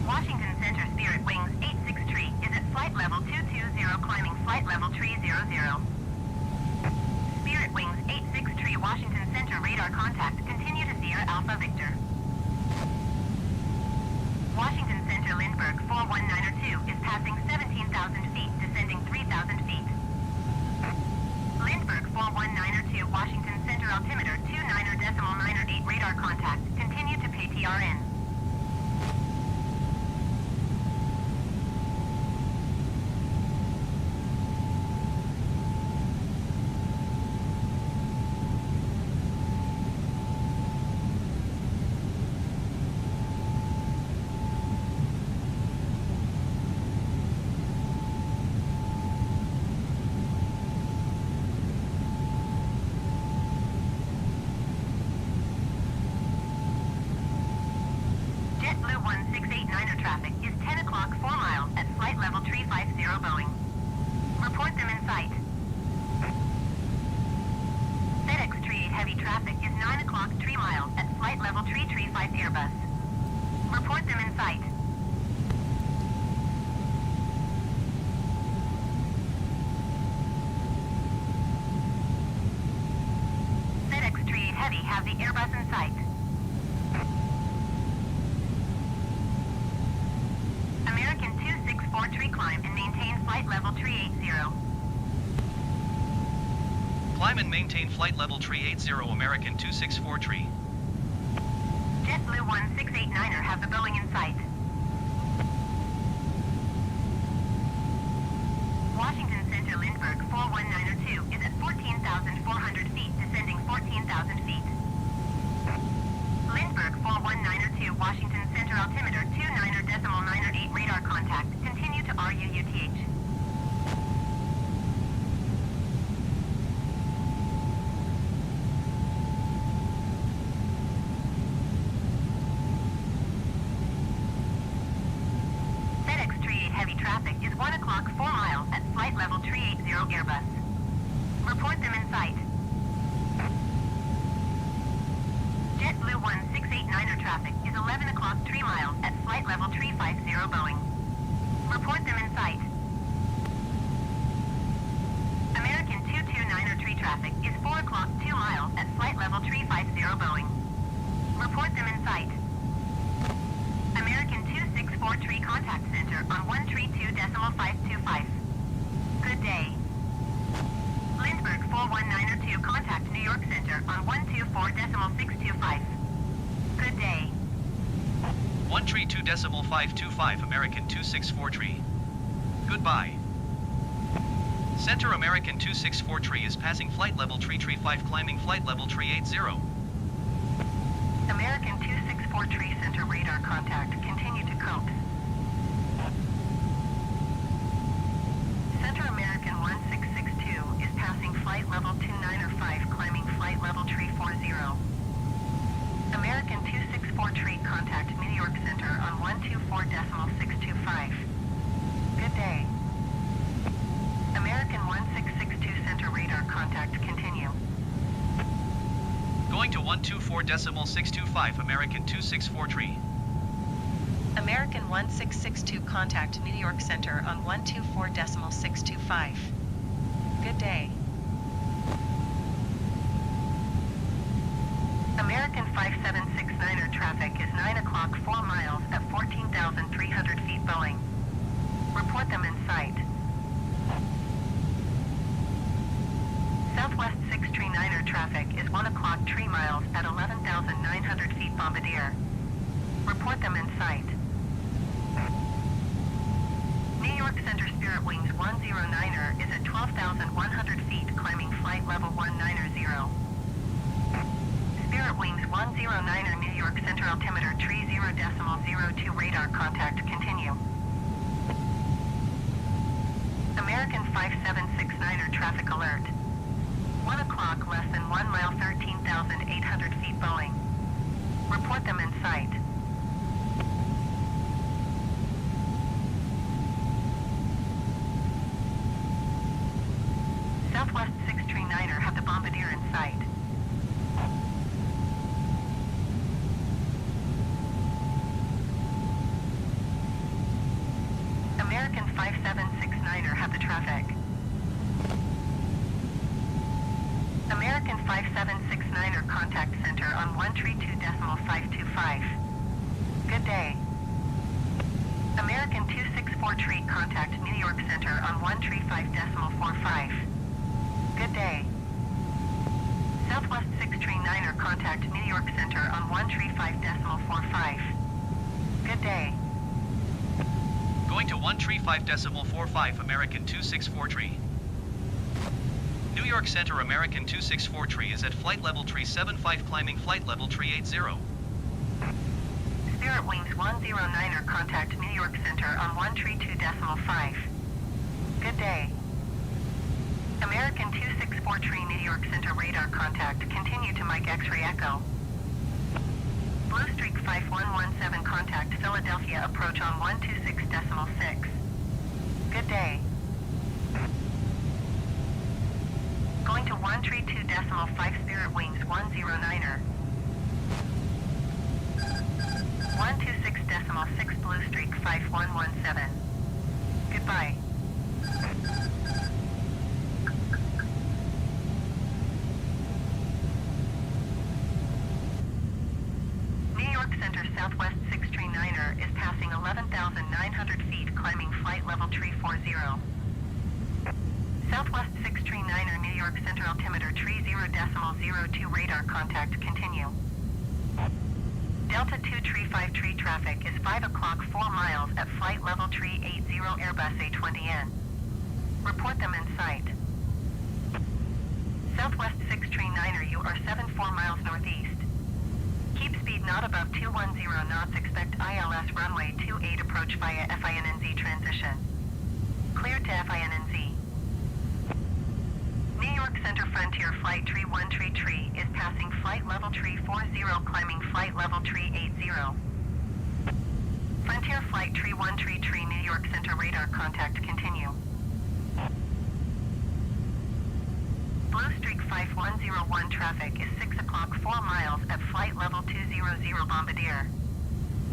S4: Washington Center Spirit Wings 863 is at flight level 220 climbing flight level 300. Spirit Wings 863 Washington Center radar contact. Continue to Sierra Alpha Victor. Washington Center Lindbergh 4192 is passing 17,000 feet, descending 3,000 feet. Lindbergh 4192 Washington Center altimeter 29.98 radar contact. Continue to PTRN. JetBlue 1689er traffic is 10 o'clock 4 miles at flight level 350 Boeing. Report them in sight. FedEx 38 heavy traffic is 9 o'clock 3 miles at flight level 335 Airbus. Report them in sight. FedEx 38 heavy have the Airbus in sight. American 264 tree climb and maintain flight level 380.
S2: Climb and maintain flight level 380 American 264 tree.
S4: JetBlue 1689er have the Boeing in sight. Washington Center Lindbergh 4192 is at 14,400 feet, descending 14,000 feet. Lindbergh 4192 Washington Center altimeter 29.98 radar contact. Continue to RUUTH. FedEx 38 heavy traffic is 1 o'clock 4 miles at flight level 380 Airbus. Report them in sight. JetBlue 1689er traffic is 11 o'clock 3 miles at flight level 350 Boeing. Report them in sight. American 229er tree traffic is 4 o'clock 2 miles at flight level 350 Boeing. Report them in sight. American 264 tree contact center on 132.5 2.625. Good day.
S2: 132.525 American 264 tree. Goodbye. Center American 264 tree is passing flight level tree 5 climbing flight level tree 80.
S4: American 264 tree center radar contact. Continue to coax. Center American 1662 is passing flight level 2905 climbing flight level tree 40. American 264 tree contact New York Center on 124.625. Good day. American 1662 center radar contact. Continue.
S2: Going to 124.625 American 264 tree.
S4: American 1662 contact New York Center on 124.625. Good day. American 5769er traffic is 9 o'clock 4 miles at 14,300 feet Boeing. Report them in sight. Southwest 639er traffic is 1 o'clock 3 miles at 11,900 feet Bombardier. Report them in sight. New York Center Spirit Wings 109er is at 12,100 feet climbing flight level 190. Spirit Wings 109er New York Center altimeter 30.02 radar contact. Continue. American 5769er traffic alert. 1 o'clock less than 1 mile 13,800 feet Boeing. Report them in sight. Southwest 639er have the Bombardier in sight. American 5769er have the traffic. American 5769er contact center on 132.525. Good day. American 264 tree contact New York Center on 135.45. Good day. Southwest 639er contact New York Center on 135.45. Good day.
S2: Going to 135.45 American 264 tree. New York Center American 264 tree is at flight level tree 75 climbing flight level tree 80.
S4: Spirit Wings 109er contact New York Center on 132.5. Good day. American 264 tree New York Center radar contact. Continue to Mike X-ray Echo. Blue Streak 5117 contact Philadelphia approach on 126.6. Good day. Going to 132.5 Spirit Wings 109er. 126.6 Blue Streak 5117. Goodbye. New York Center Southwest 639er is passing 11,900 feet climbing flight level tree 40. Southwest 639er New York Center altimeter 30.02 radar contact. Continue. Delta 235 tree traffic is 5 o'clock 4 miles at flight level tree 80 Airbus A20N. Report them in sight. Southwest 639er you are 74 miles northeast. Keep speed not above 210 knots. Expect ILS runway 28 approach via FINNZ transition. Cleared to FINNZ. New York Center Frontier Flight 313 is passing flight level tree 40 climbing flight level tree 80. Frontier Flight 313 New York Center radar contact. Continue. Blue Streak 5101 traffic is 6 o'clock 4 miles at flight level 200 Bombardier.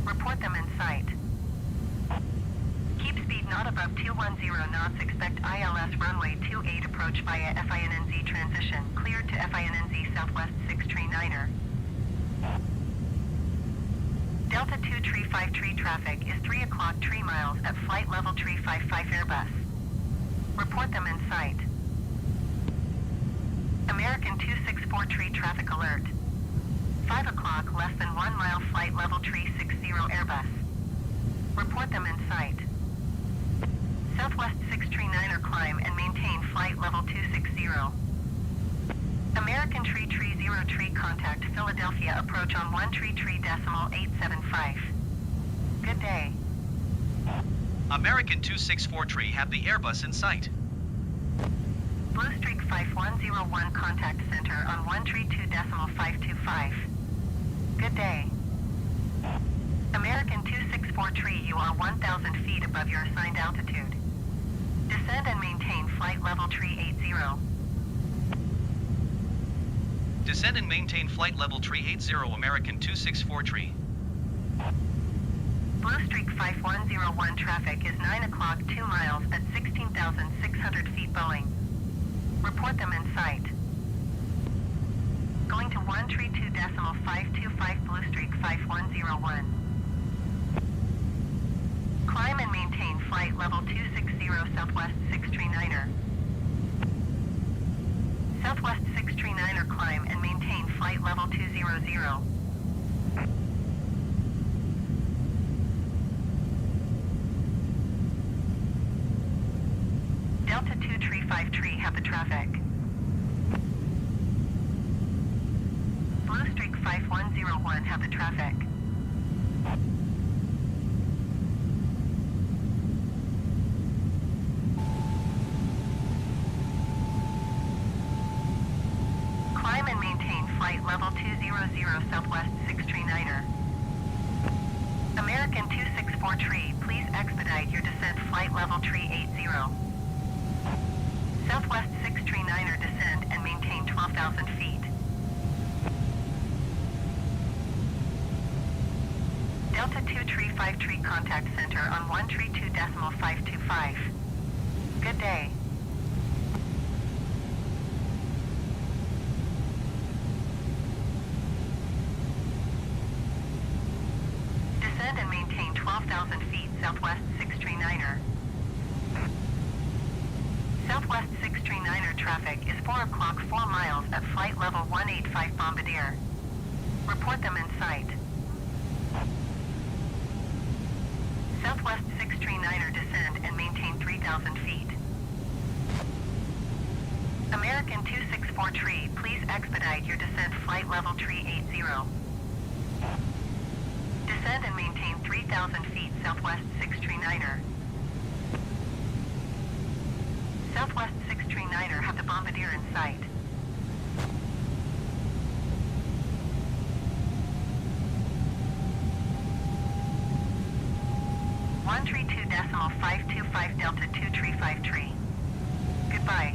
S4: Report them in sight. Keep speed not above 210 knots. Expect ILS runway 28 approach via FINNZ transition. Cleared to FINNZ Southwest 639er. Delta 2353 traffic is 3 o'clock 3 miles at flight level 355 Airbus. Report them in sight. American 264 tree traffic alert. 5 o'clock, less than 1 mile, flight level tree 60 Airbus. Report them in sight. Southwest 639er, climb and maintain flight level 260. American tree 0 contact Philadelphia, approach on 133.875. Good day.
S2: American 264 tree, have the Airbus in sight.
S4: Blue Streak 5101, contact center on 132.525. Good day. American 264 tree, you are 1,000 feet above your assigned altitude. Descend and maintain flight level tree 80.
S2: Descend and maintain flight level tree 80, American 264 tree.
S4: Blue Streak 5101, traffic is 9 o'clock, 2 miles at 16,600 feet Boeing. Report them in sight. Going to 132.525, Blue Streak 5101. Climb and maintain flight level 260, Southwest 639er. Southwest 639er, climb and maintain flight level 200. Delta 235 tree, have the traffic. Blue Streak 5101, have the traffic. Climb and maintain flight level 200, Southwest 639er. American 264 tree, please expedite your descent, flight level tree 80. Southwest 639er, descend and maintain 12,000 feet. Delta 235 tree, contact center on 132.525. Good day. Descend and maintain 12,000 feet, Southwest 639er. Southwest 639er, traffic is 4 o'clock, 4 miles at flight level 185 Bombardier. Report them in sight. Southwest 639er, descend and maintain 3,000 feet. American 264 tree, please expedite your descent, flight level tree 80. Descend and maintain 3,000 feet, Southwest 639er. Southwest 639er, have the Bombardier in sight. One 132.525 Delta 235 tree. Goodbye.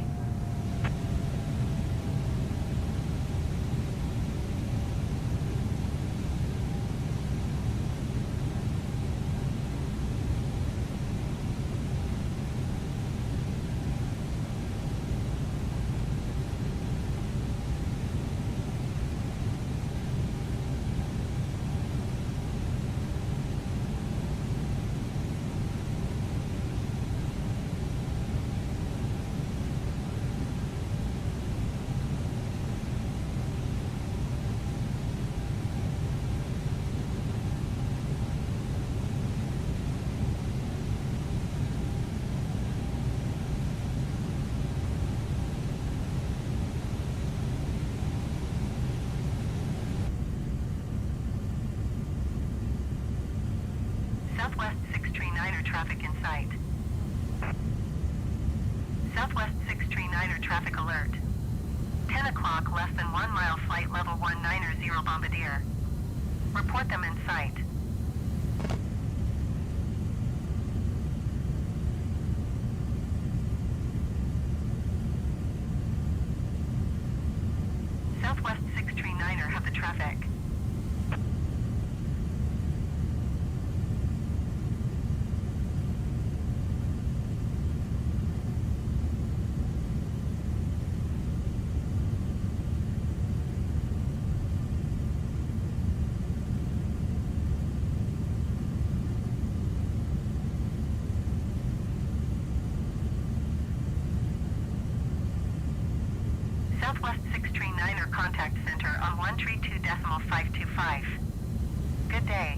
S4: Southwest 639er, traffic in sight. Southwest 639er, traffic alert. 10 o'clock, less than 1 mile, flight level 190 Bombardier. Report them in sight. Southwest 639er, have the traffic. Southwest 639er, Contact Center on 132.525. Good day.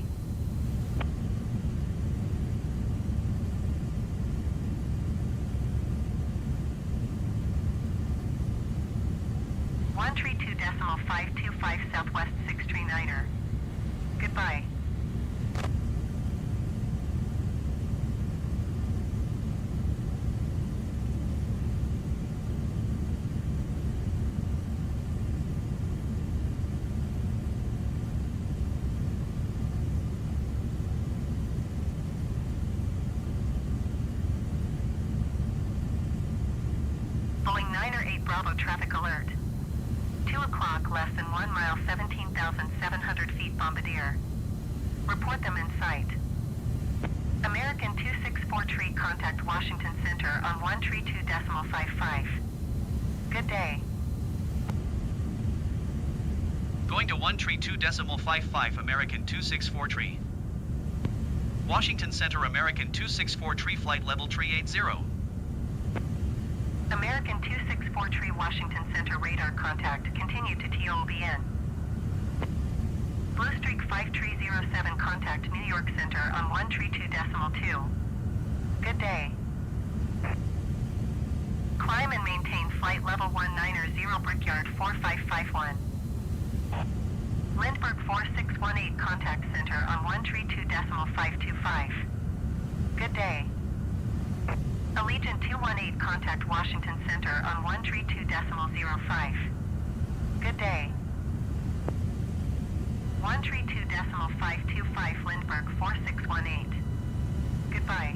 S4: One 132.525 Southwest 639er. Goodbye. Boeing 908 Bravo traffic alert. 2 o'clock, less than 1 mile, 17,700 feet Bombardier. Report them in sight. American 264 tree, contact Washington Center on 132.55. Good day.
S2: Going to 132.55 American 264 tree. Washington Center American 264 tree, flight level tree 80.
S4: American 264 tree, Washington Center radar contact. Continue to TOBN. Blue Streak 5307 contact New York Center on 132.2. Good day. Climb and maintain flight level 190 Brickyard 4551. Lindbergh 4618 contact center on 132.525. Good day. Allegiant 218 contact Washington Center on 132.05. Good day. 132.525 Lindbergh 4618. Goodbye.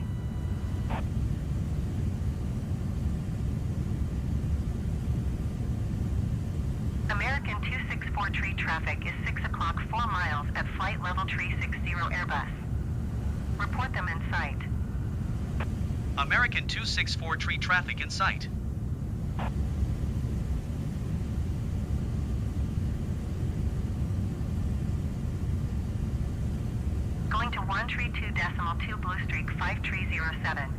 S4: American 264 tree, traffic is 6 o'clock 4 miles at flight level tree 60 Airbus. Report them in sight.
S2: American 264 tree, traffic in sight.
S4: Going to 132.2 Blue Streak 5307.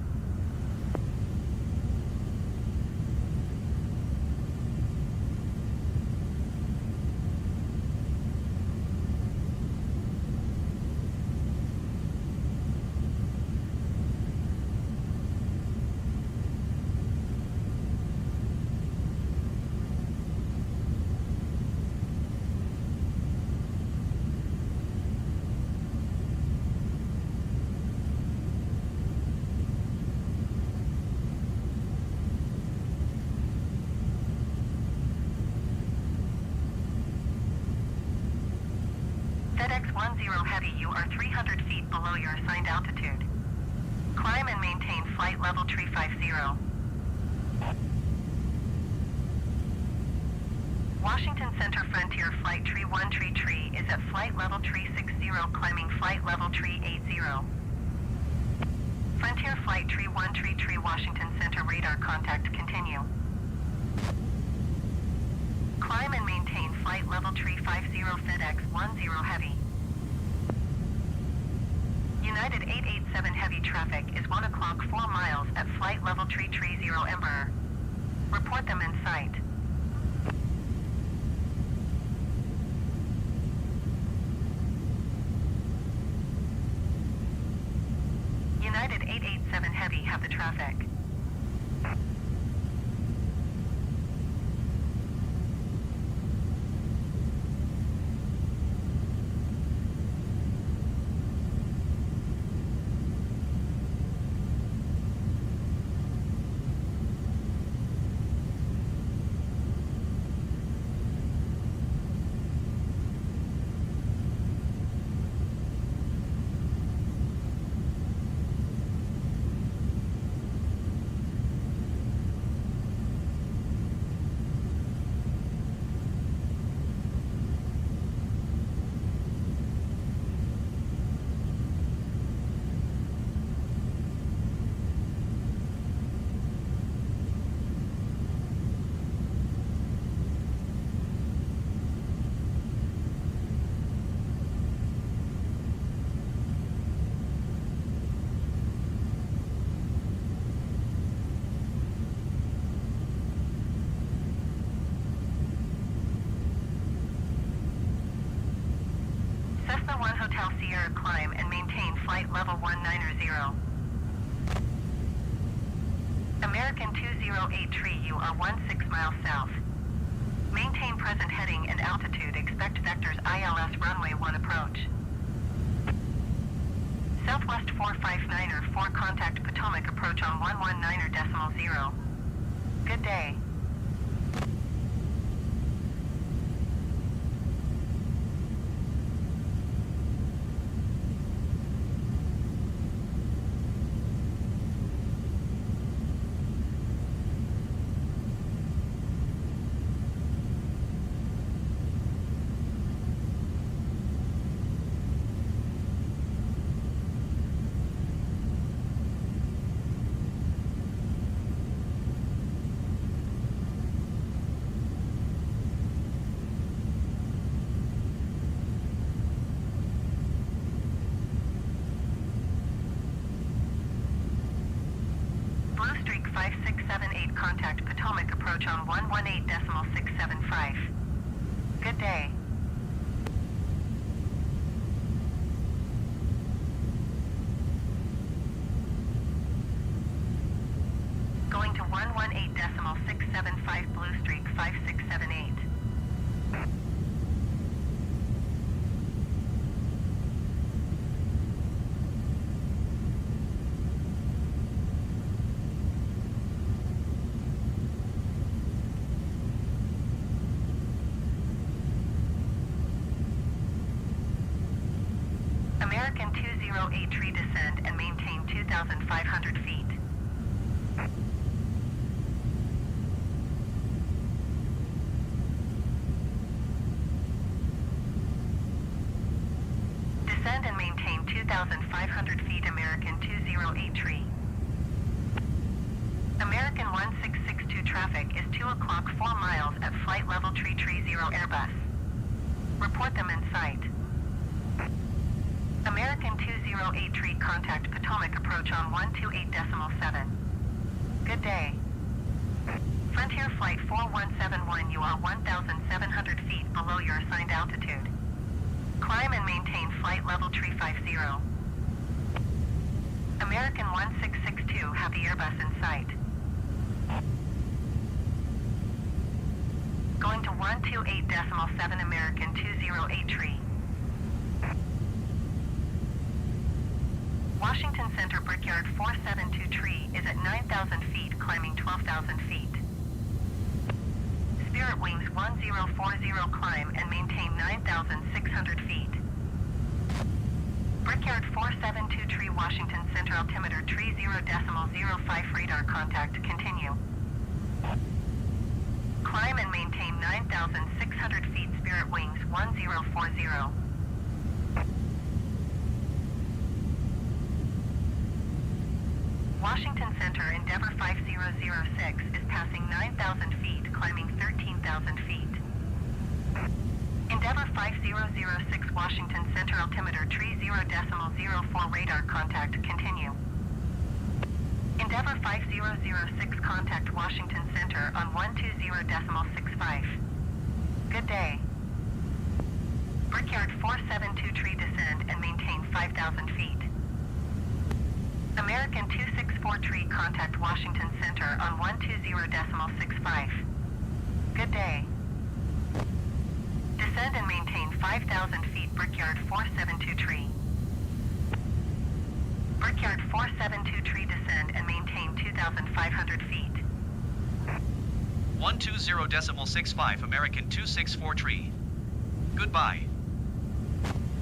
S4: FedEx 10 Heavy, you are 300 feet below your assigned altitude. Climb and maintain flight level tree 50. Washington Center Frontier Flight Tree 1 tree is at flight level tree 60, climbing flight level tree 80. Frontier Flight Tree 1 tree Washington Center radar contact, continue. Climb and maintain flight level tree 50 FedEx 10 Heavy. United 887 Heavy traffic is 1 o'clock 4 miles at flight level tree 30 Emperor. Report them in sight. United 887 Heavy have the traffic. Hotel Sierra climb and maintain flight level 190. American 208 tree, you are 16 miles south. Maintain present heading and altitude. Expect vectors ILS runway 1 approach. Southwest 459er 4 contact Potomac approach on 119.0. Good day. Blue Streak 5678 contact Potomac approach on 118.675. Good day. Going to 118.675 Blue Streak 5678. American 208 tree, descend and maintain 2,500 feet. Descend and maintain 2,500 feet, American 208 tree. American 1662 traffic is 2 o'clock 4 miles at flight level tree 0 Airbus. Report them in sight. American 208 tree, contact Potomac approach on 128.7. Good day. Frontier Flight 4171, you are 1,700 feet below your assigned altitude. Climb and maintain flight level tree 50. American 1662, have the Airbus in sight. Going to 128.7, American 208 tree. Washington Center Brickyard 472 tree is at 9,000 feet, climbing 12,000 feet. Spirit Wings 1040, climb and maintain 9,600 feet. Brickyard 472 tree, Washington Center altimeter tree 0.05 radar contact, continue. Climb and maintain 9,600 feet, Spirit Wings 1040. Washington Center Endeavour 5006 is passing 9,000 feet, climbing 13,000 feet. Endeavour 5006, Washington Center altimeter tree 0.04 radar contact, continue. Endeavour 5006, contact Washington Center on 120.65. Good day. Brickyard 472 tree, descend and maintain 5,000 feet. American 264 tree, contact Washington Center on 120.65. Good day. Descend and maintain 5,000 feet, Brickyard 472 tree. Brickyard 472 tree, descend and maintain 2,500 feet.
S2: 120.65, American 264 tree. Goodbye.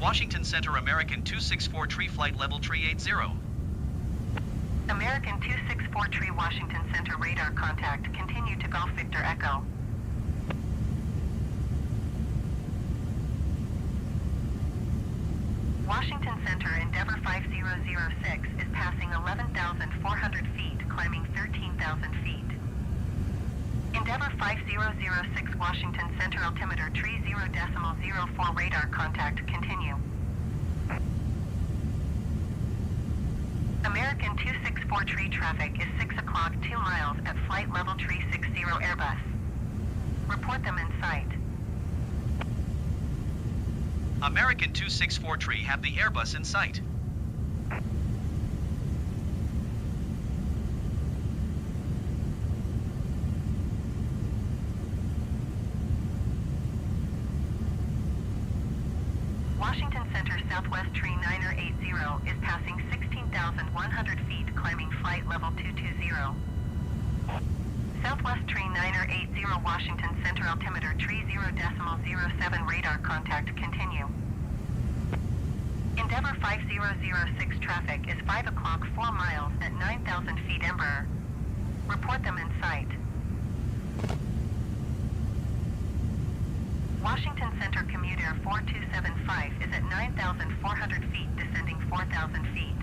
S2: Washington Center, American 264 tree, flight level tree 80.
S4: American 264 tree, Washington Center radar contact, continue to Golf Victor Echo. Washington Center Endeavour 5006 is passing 11,400 feet, climbing 13,000 feet. Endeavour 5006, Washington Center altimeter tree 0.04 radar contact, continue. American 264 tree, traffic is 6 o'clock 2 miles at flight level tree 60 Airbus. Report them in sight.
S2: American 264 Tree have the Airbus in sight.
S4: Washington Center Southwest Tree 980 is passing 16,100 feet, climbing flight level 220. Southwest Tree 980 Washington Center altimeter tree 0.07 radar contact continue. Endeavor 5006 traffic is 5 o'clock 4 miles at 9,000 feet Embraer. Report them in sight. Washington Center Commuter 4275 is at 9,400 feet, descending 4,000 feet.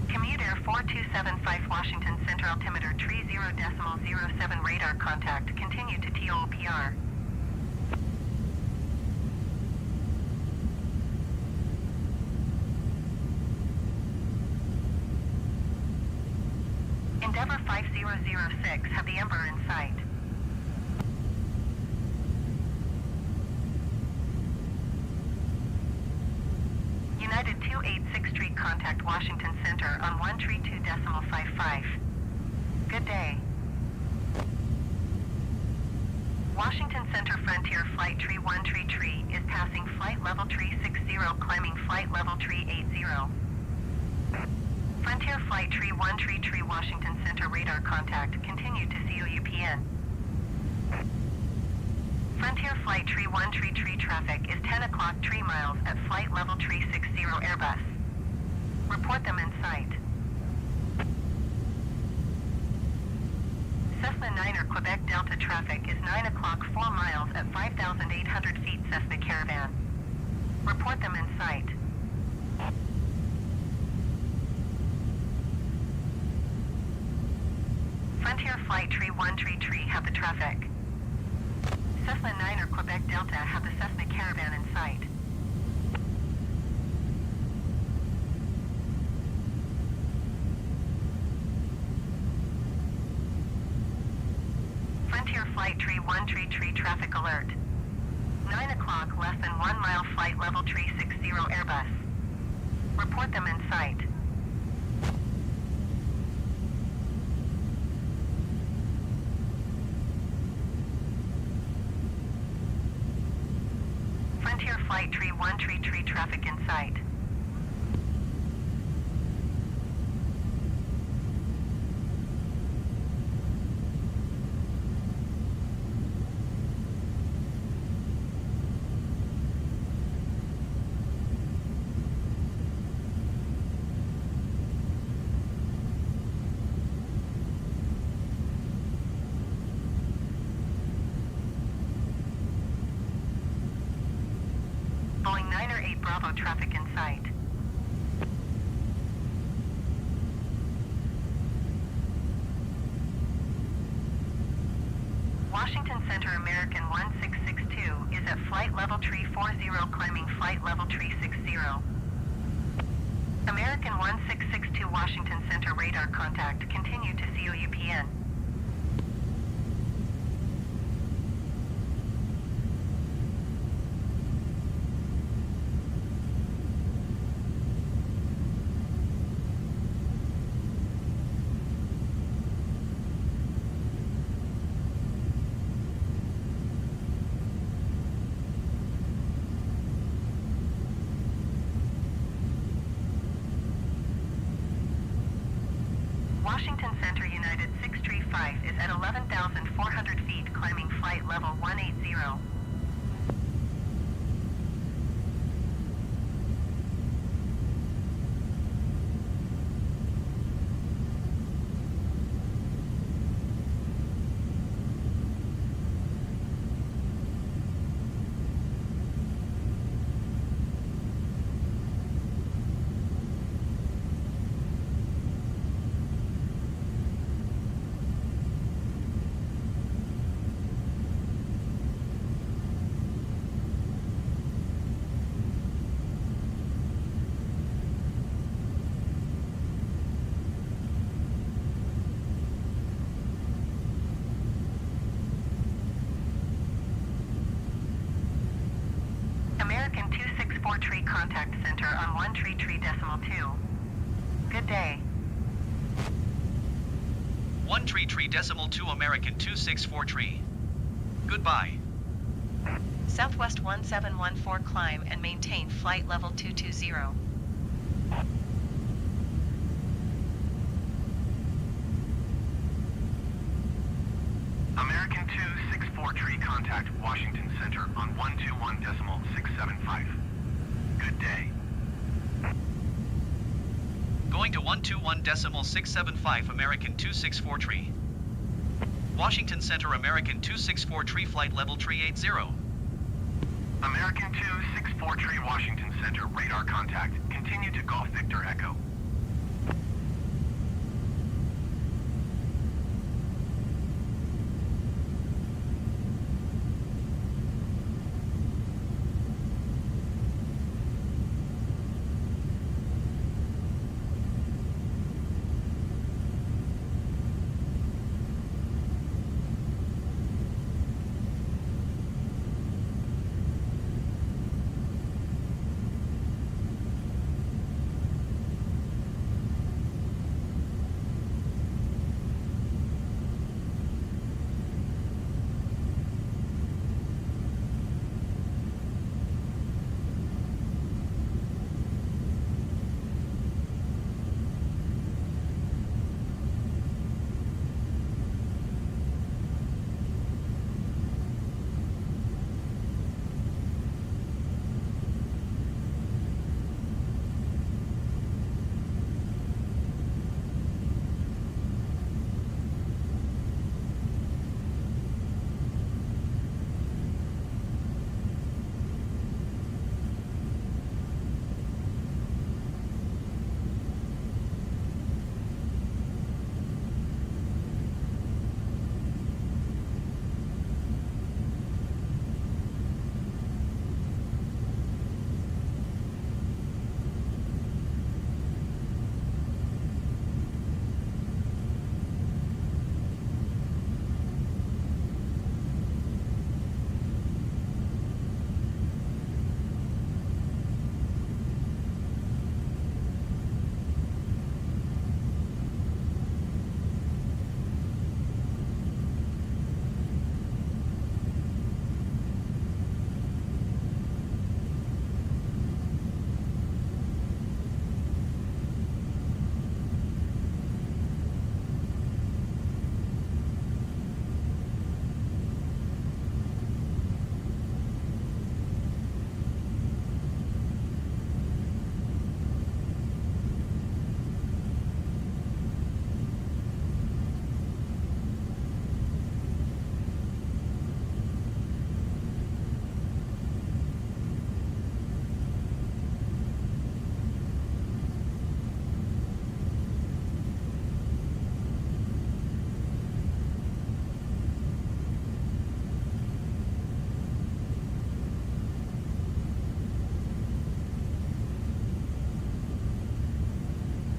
S4: Commuter 4275 Washington Center altimeter tree 0.07 radar contact, continue to TOPR. Endeavor 5006 have the Embraer in sight. United 286 Street contact Washington Center on 132.55. Good day. Washington Center Frontier Flight Tree 13 Tree is passing flight level tree 60, climbing flight level tree 80. Frontier Flight Tree 13 Tree Washington Center radar contact, continue to COUPN. Frontier Flight Tree 13 Tree traffic is 10 o'clock 3 miles at flight level tree 60 Airbus. Report them in sight. Cessna 9er Quebec Delta traffic is 9 o'clock 4 miles at 5,800 feet Cessna Caravan. Report them in sight. Frontier Flight Tree 13 Tree have the traffic. Cessna 9er Quebec Delta have the Cessna Caravan in sight. Frontier Flight Tree 13 Tree traffic alert. 9 o'clock less than 1 mile flight level tree 60 Airbus. Report them in sight. Frontier Flight Tree 13 Tree traffic in sight. Boeing 908 Bravo traffic in sight. Washington Center American 1662 is at flight level tree 40, climbing flight level tree 60. American 1662 Washington Center radar contact, continue to COUPN. Washington Center United 635 is at 11,400 feet, climbing flight level 180. American 264 Tree Contact Center on 133.2. Good day.
S2: 133.2 American 264 tree. Goodbye.
S4: Southwest 1714 climb and maintain flight level 220.
S5: American 264 tree contact Washington Center on 121.675. Good day.
S2: Going to 121.675 American 264 tree. Washington Center American 264 tree flight level tree 80.
S5: American 264 tree Washington Center radar contact. Continue to Golf Victor Echo.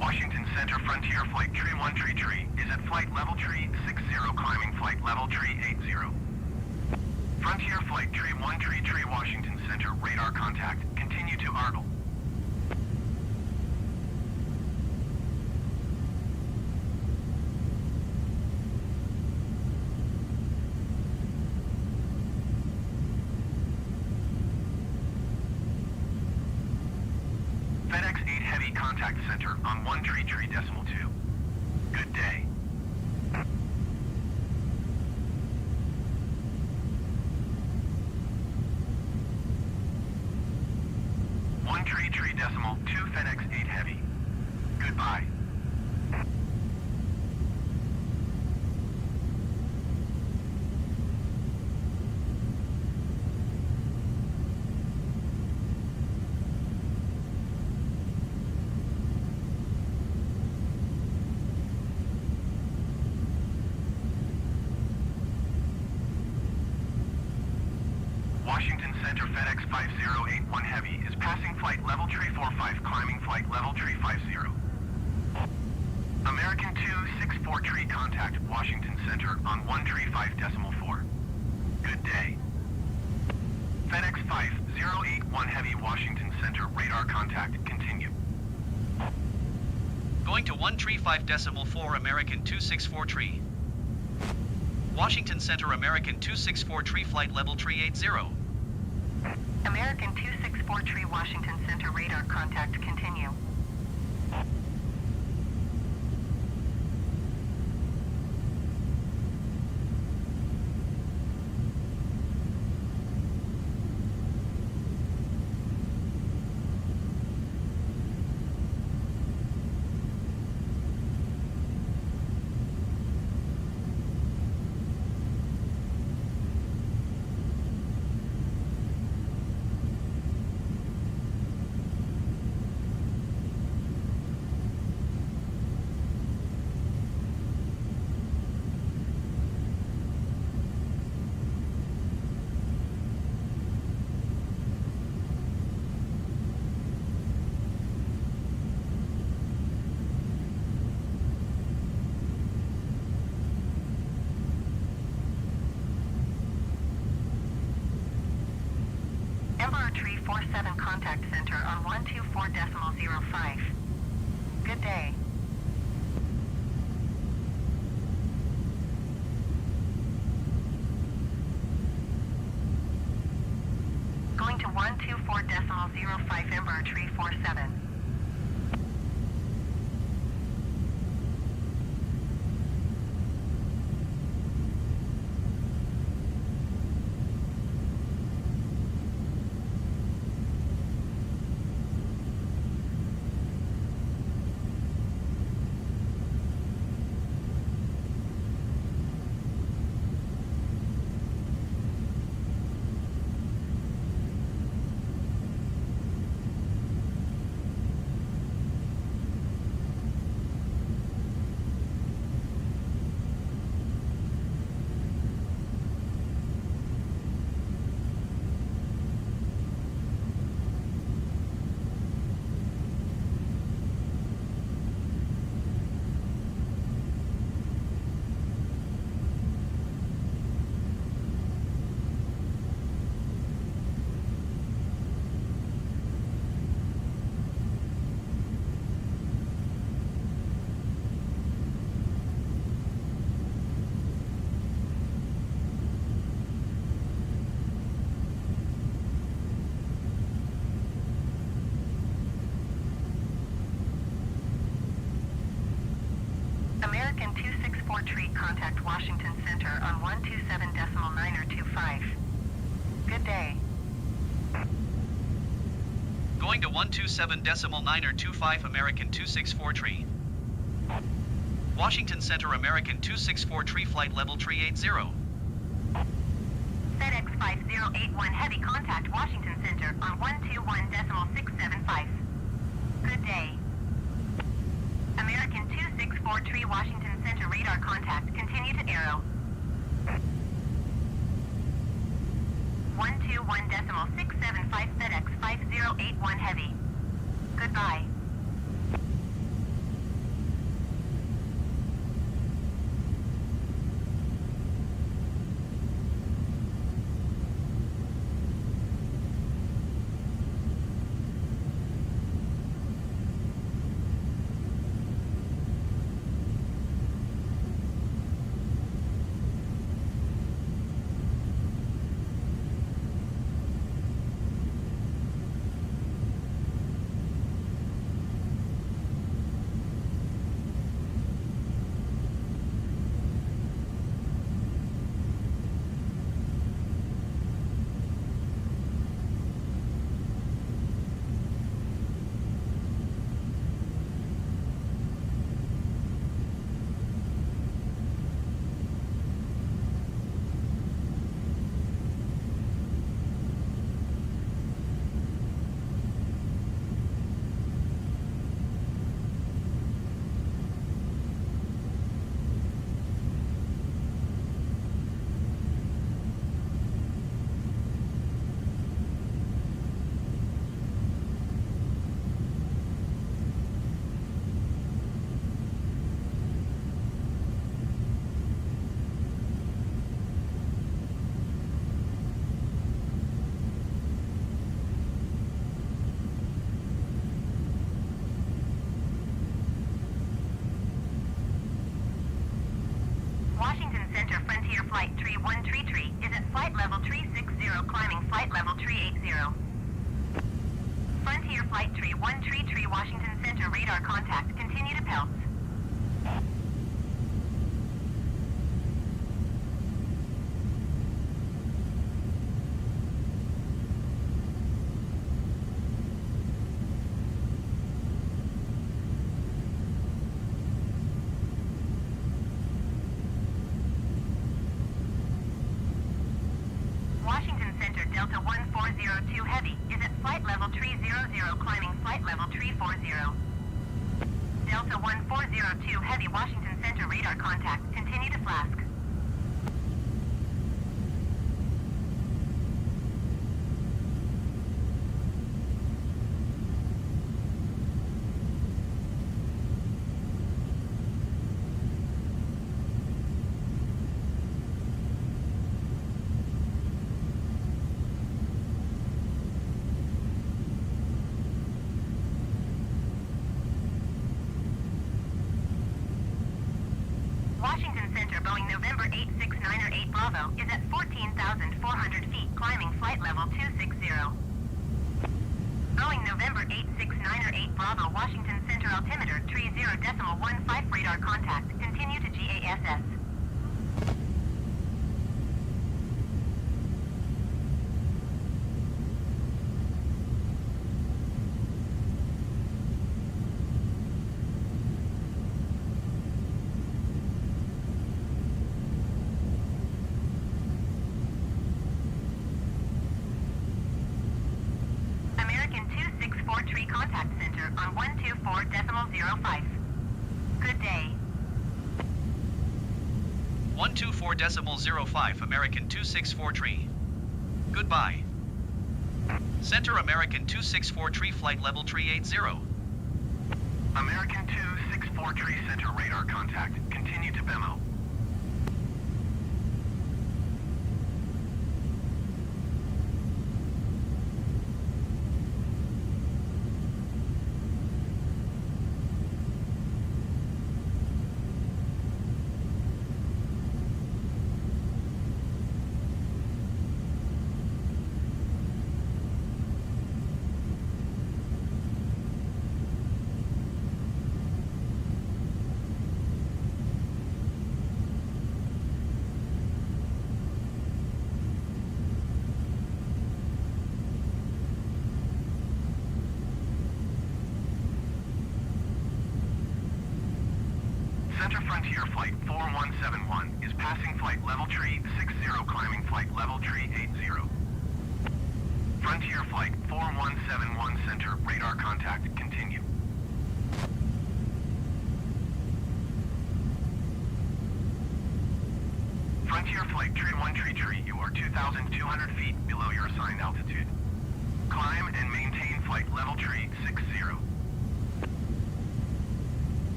S5: Washington Center Frontier Flight Tree 1 Tree Tree is at flight level tree 60 climbing flight level tree 80. Frontier Flight Tree 1 Tree Tree Washington Center radar contact. Continue to Argle. FedEx 8 Heavy Contact Center on 133.2. Good day. One tree decimal 2 FedEx 8 Heavy. Goodbye. Washington Center FedEx 5081 Heavy is passing flight level tree 45 climbing flight level tree 50. American 264 tree contact Washington Center on 135.4. Good day. FedEx 5081 Heavy, Washington Center, radar contact, continue.
S2: Going to 135.4 American 264 tree. Washington Center, American 264 tree, flight level tree 80.
S4: American 264 tree, Washington Center, radar contact, continue. Emperor Tree 47 contact center on 124.05. Good day. Going to 124.05 Emperor Tree 47. American 264 tree, contact Washington Center on 127.925. Good day.
S2: Going to 127.925 American 264 tree. Washington Center, American 264 tree, flight level tree 80.
S4: FedEx 5081 Heavy, contact Washington Center on 121.675. Good day. American 264 tree, Washington Center, radar contact, continue to Aero. 121.675 FedEx 5081 Heavy. Goodbye. Frontier Flight Tree 133 is at flight level tree 60, climbing flight level tree 80. Frontier Flight Tree 133 Washington Center radar contact. Continue to Pelts. Washington Center Delta 1402 Heavy is at flight level tree 00, climbing flight level tree 40. Delta 1402 Heavy Washington Center radar contact. Continue to Flask. Washington Center Boeing November 8698 Bravo is at 14,400 feet, climbing flight level 260. Boeing November 8698 Bravo Washington Center altimeter tree 0.15 radar contact. Continue to GASS. American 264 Tree Contact Center on 124.05. Good day.
S2: 124.05 American 264 Tree. Goodbye. Center American 264 Tree flight level tree 80.
S5: American 264 Tree Center radar contact. Continue to BEMO. Center Frontier Flight 4171 is passing flight level tree 60, climbing flight level tree 80. Frontier Flight 4171 Center radar contact. Continue. Frontier Flight Tree 1 Tree, you are 2,200 feet below your assigned altitude. Climb and maintain flight level tree 60.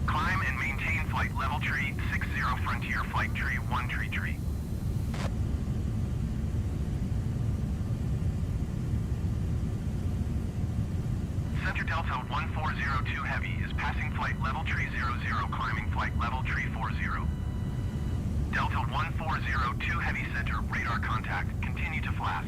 S5: Climb and maintain flight level tree 60, Frontier Flight Tree 1 Tree. Center Delta 1402 Heavy is passing flight level tree 00, climbing flight level tree 40. Delta 1402 Heavy Center radar contact. Continue to Flask.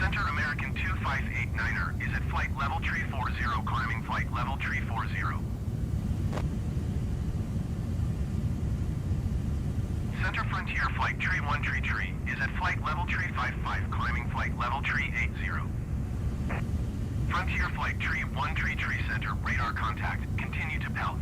S5: Center American 2589er is at flight level tree 40, climbing flight level tree 40. Center Frontier Flight Tree 1 Tree is at flight level tree 55, climbing flight level tree 80. Frontier Flight Tree 1 Tree Center radar contact. Continue to Pelts.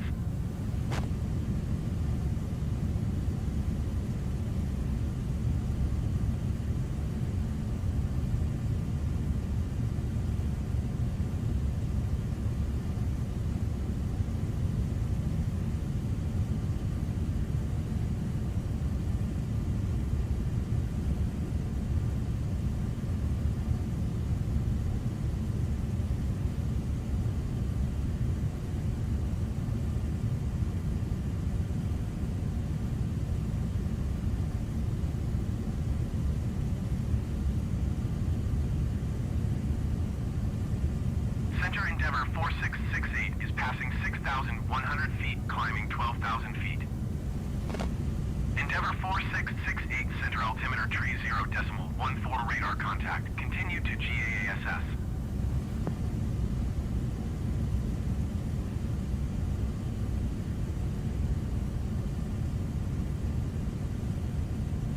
S5: 4668 is passing 6,100 feet, climbing 12,000 feet. Endeavor 4668, center altimeter tree 0.14 radar contact. Continue to GAASS.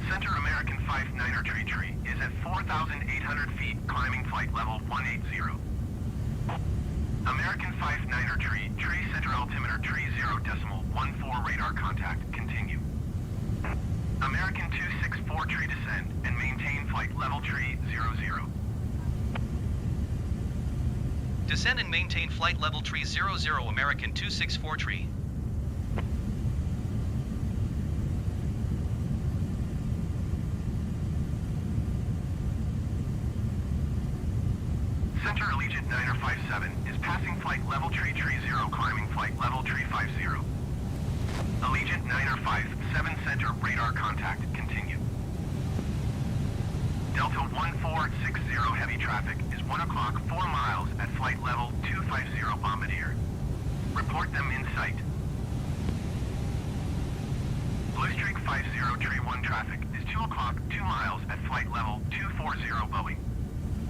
S5: Center American 59er tree is at 4,800 feet, climbing flight level 180. American 59er tree center altimeter tree 0.14 radar contact. Continue. American 264 tree descend and maintain flight level tree 00.
S2: Descend and maintain flight level tree 00, American 264 tree.
S5: Center Allegiant 957 is passing flight level tree 0, climbing flight level tree 50. Allegiant 957 center radar contact. Continue. Delta 1460 heavy traffic is 1 o'clock 4 miles at flight level 250 Bombardier. Report them in sight. Blue Streak 50 tree 1 traffic is 2 o'clock 2 miles at flight level 240 Boeing.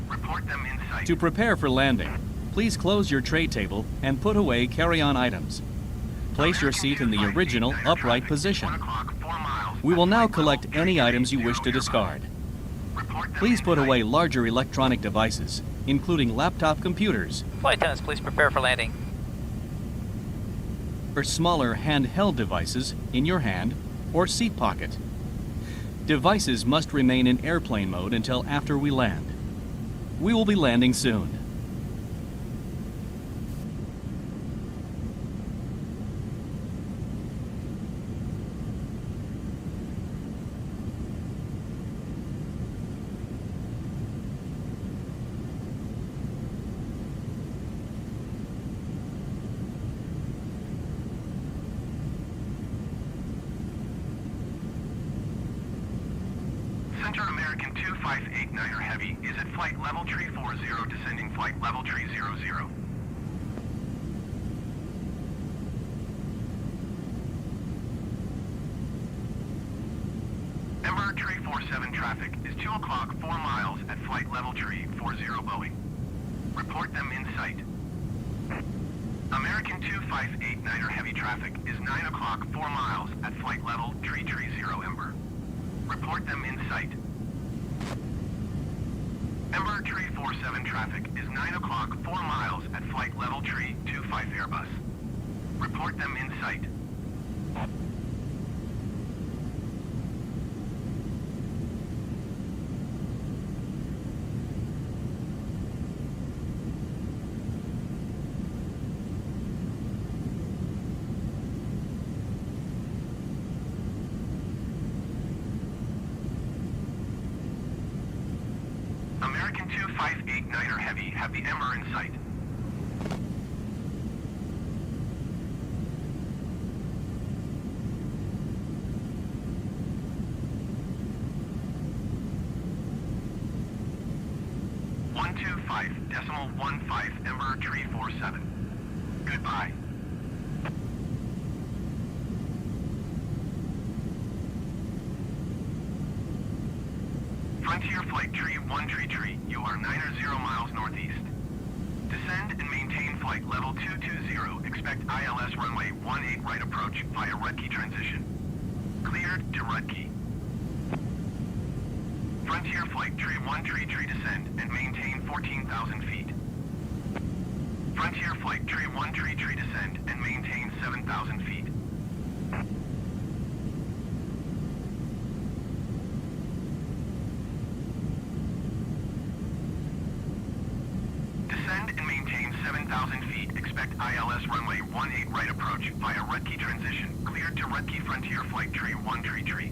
S5: Report them in sight.
S2: To prepare for landing, please close your tray table and put away carry-on items. Place your seat in the original upright position. We will now collect any items you wish to discard. Please put away larger electronic devices, including laptop computers.
S8: Flight attendants, please prepare for landing.
S2: Or smaller handheld devices in your hand or seat pocket. Devices must remain in airplane mode until after we land. We will be landing soon.
S5: Center American 2589er Heavy is at flight level tree 40, descending flight level tree 00. Embraer tree 47 traffic is 2 o'clock 4 miles at flight level tree 40 Boeing. Report them in sight. American 2589er Heavy traffic is 9 o'clock 4 miles at flight level tree 0 Embraer. Report them in sight. Embraer tree 47 traffic is 9 o'clock 4 miles at flight level tree 25 Airbus. Report them in sight. American 2589er Heavy have the Embraer in sight. .15 Embraer tree 47. Goodbye. Frontier Flight Tree 1 tree, you are 90 miles northeast. Descend and maintain flight level 220. Expect ILS runway 18 right approach via Rudkey transition. Cleared to Rudkey. Frontier Flight Tree 1 tree descend and maintain 14,000 feet. Frontier Flight Tree 1 tree descend and maintain 7,000 feet. Descend and maintain 7,000 feet. Expect ILS runway 18 right approach via Rudkey transition. Cleared to Rudkey Frontier Flight Tree 1 tree.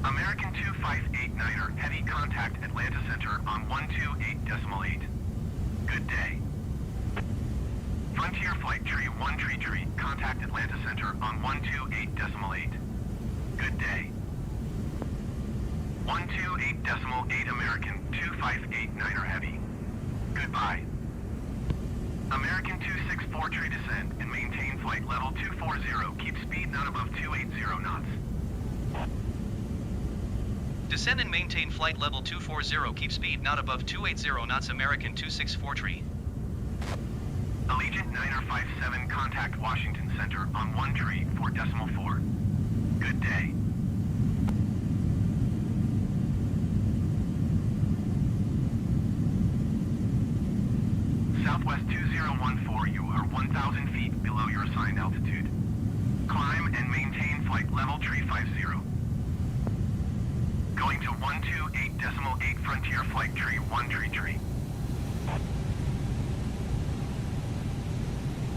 S5: American 2589er Heavy contact Atlanta Center on 128.8. Good day. Frontier Flight Tree 1 tree contact Atlanta Center on 128.8. Good day. 128.8 American 2589er Heavy. Goodbye. American 264 tree descend and maintain flight level 240. Keep speed not above 280 knots.
S2: Descend and maintain flight level 240. Keep speed not above 280 knots. American 264 tree.
S5: Allegiant 957, contact Washington Center on 1 tree 4.4. Good day. Southwest 2014, you are 1,000 feet below your assigned altitude. Climb and maintain flight level tree 50. Going to 128.8 Frontier Flight Tree 1 tree.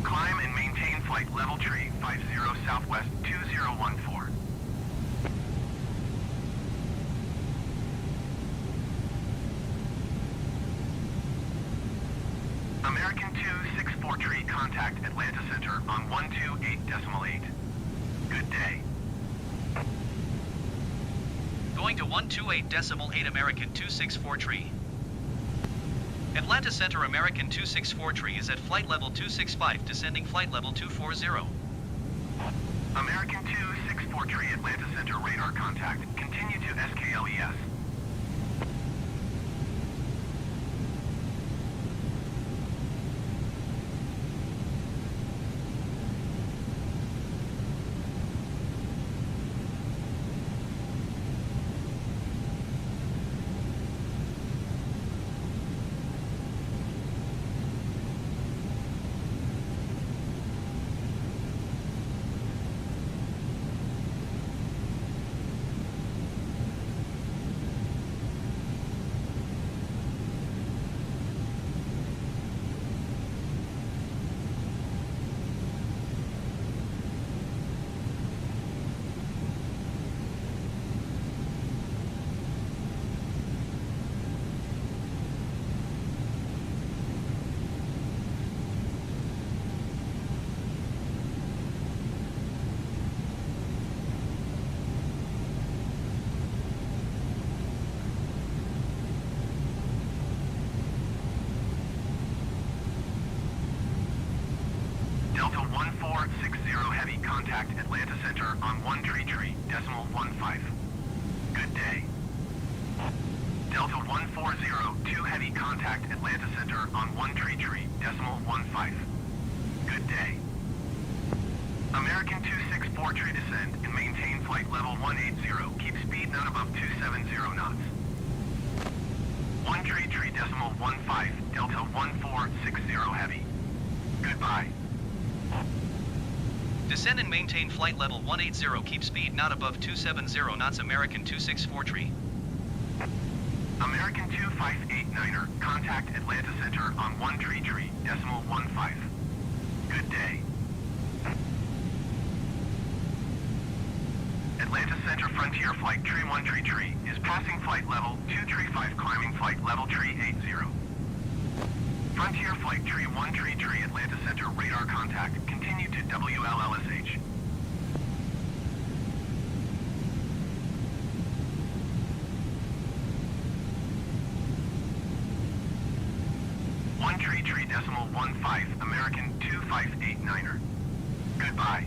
S5: Climb and maintain flight level tree 50 Southwest 2014. American 264 tree, contact Atlanta Center on 128.8. Good day.
S2: Going to 128.8 American 264 tree. Atlanta Center American 264 tree is at flight level 265, descending flight level 240.
S5: American 264 tree, Atlanta Center radar contact. Continue to SKLES. Delta 1460 Heavy, contact Atlanta Center on 1 tree, decimal 15. Good day. Delta 1402 Heavy, contact Atlanta Center on 1 tree, decimal 15. Good day. American 264 tree, descend and maintain flight level 180. Keep speed not above 270 knots. 1 tree, decimal 15, Delta 1460 Heavy. Goodbye.
S2: Descend and maintain flight level 180. Keep speed not above 270 knots. American 264 tree.
S5: American 2589er, contact Atlanta Center on 1 tree, decimal 15. Good day. Atlanta Center Frontier Flight Tree 1 tree is passing flight level 235, climbing flight level tree 80. Frontier Flight Tree 1 tree, Atlanta Center radar contact. Continue to WLLSH. One tree, decimal 15, American 2589er. Goodbye.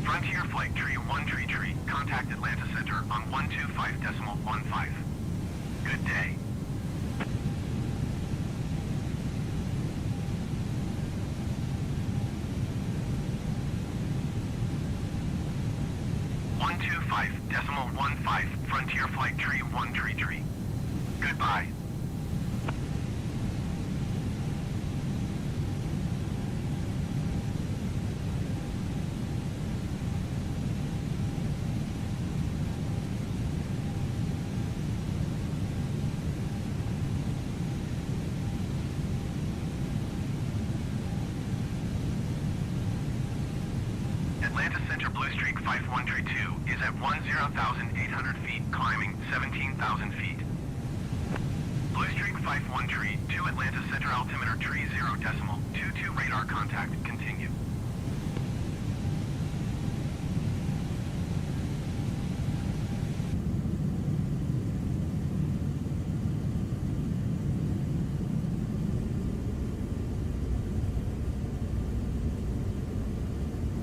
S5: Frontier Flight Tree 1 tree, contact Atlanta Center on 125.15. Good day. Frontier Flight Tree 1 tree. Goodbye. Atlanta Center Blue Streak 5132 is at 10,800 feet, climbing 17,000 feet. Blue Streak 5132 Atlanta Center altimeter tree 0.22 radar contact, continue.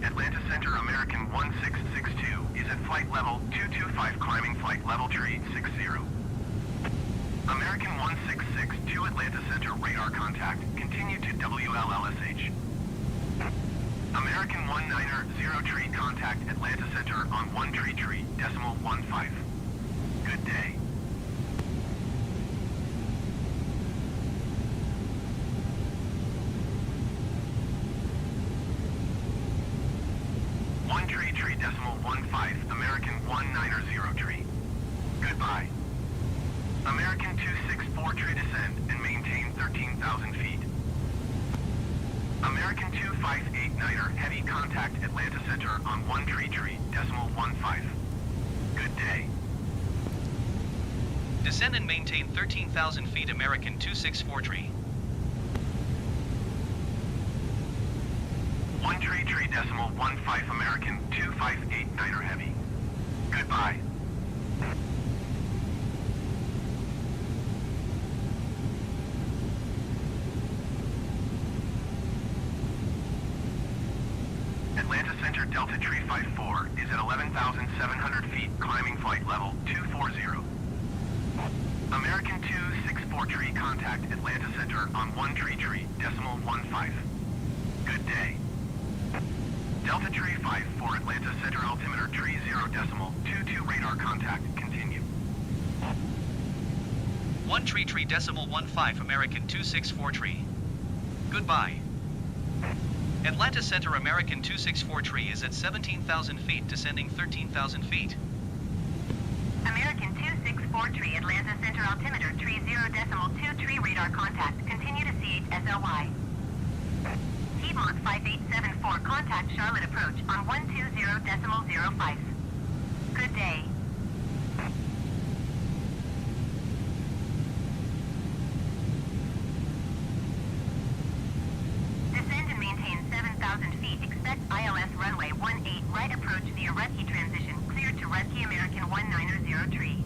S5: Atlanta Center American 1662 is at flight level 225, climbing flight level tree 60. American 1662 Atlanta Center radar contact, continue to WLLSH. American 190 tree contact Atlanta Center on 1 tree, decimal 15. Good day. Tree decimal 15, American 190 tree. Goodbye. American 264 tree descend and maintain 13,000 feet. American 2589er heavy contact Atlanta Center on 1 tree, decimal 15. Good day.
S2: Descend and maintain 13,000 feet, American 264 tree.
S5: 1 tree decimal 15, American 2589er heavy. Goodbye. Atlanta Center Delta Tree 54 is at 11,700 feet, climbing flight level 240. American 264 tree contact Atlanta Center on 1 tree, decimal 15. Good day. Delta Tree 54 Atlanta Center altimeter tree 0.22 radar contact, continue.
S2: 1 tree decimal 15, American 264 tree. Goodbye. Atlanta Center American 264 tree is at 17,000 feet, descending 13,000 feet.
S4: American 264 tree Atlanta Center altimeter tree 0.2 tree radar contact, continue to CHSLY. Piedmont 5874 contact Charlotte approach on 120.05. Good day. Descend and maintain 7,000 feet. Expect ILS runway 18 right approach via Rutke transition. Cleared to Rutke American 190 tree.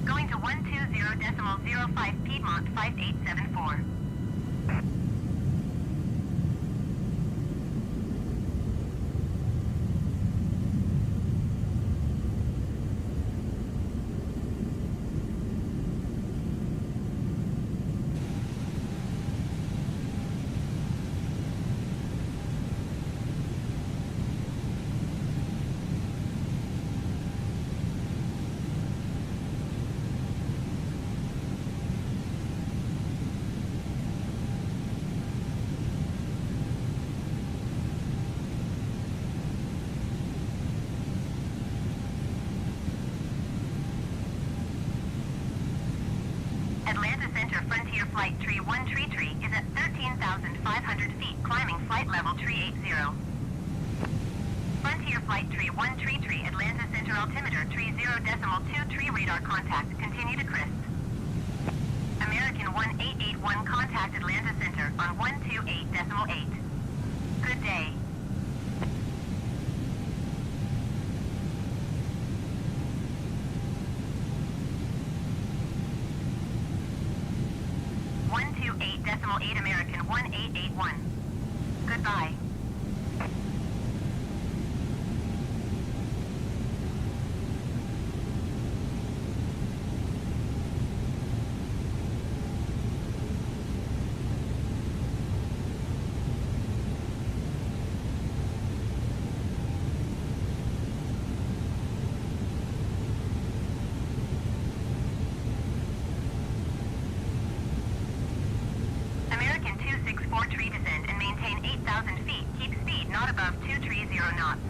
S4: Going to 120.05 Piedmont 5874. Atlanta Center Frontier Flight Tree 1 tree is at 13,500 feet, climbing flight level tree 80. Frontier Flight Tree 1 tree Atlanta Center altimeter tree 0.2 tree radar contact, continue to crest. American 1881 contact Atlanta Center on 128.8. Good day. .8 American 1881. Goodbye. Tree descend and maintain 8,000 feet. Keep speed not above 230 knots.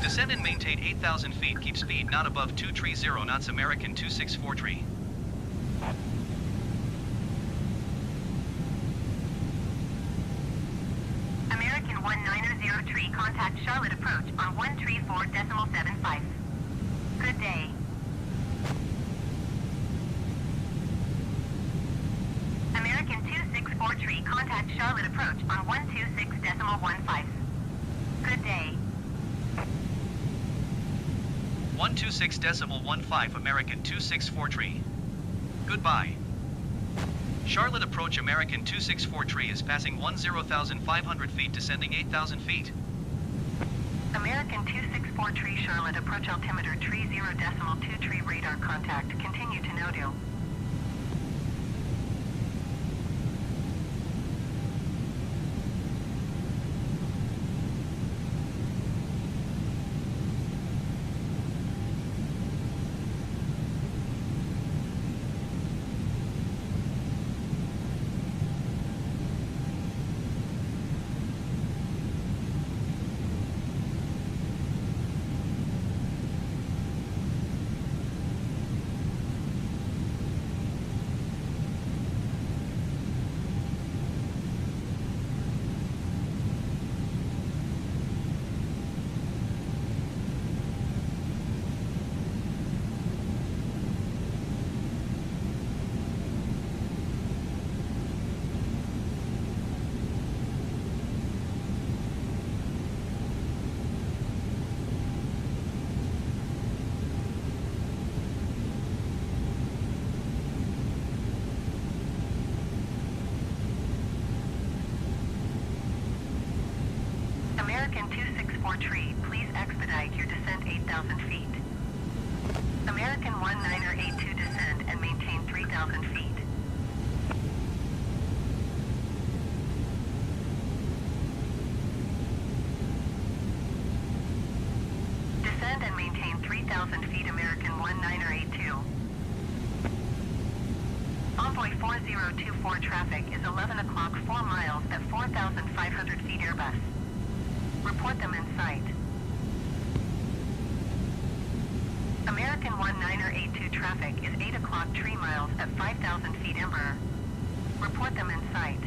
S2: Descend and maintain 8,000 feet. Keep speed not above 230 knots, American 264 tree.
S4: tree, contact Charlotte approach on 134.75. Good day. American 264 tree, contact Charlotte approach on 126.15. Good day.
S2: 126.15 American 264 tree. Goodbye. Charlotte approach American 264 tree is passing 10,500 feet, descending 8,000 feet.
S4: American 264 tree, Charlotte approach altimeter tree 0.2 tree radar contact. Continue to no-do. American 264 tree, please expedite your descent 8,000 feet. American 1982 descend and maintain 3,000 feet. Descend and maintain 3,000 feet, American 1982. Envoy 4024 traffic is 11 o'clock 4 miles at 4,500 feet Airbus. Report them in sight. American 1982 traffic is 8 o'clock 3 miles at 5,000 feet Emperor. Report them in sight.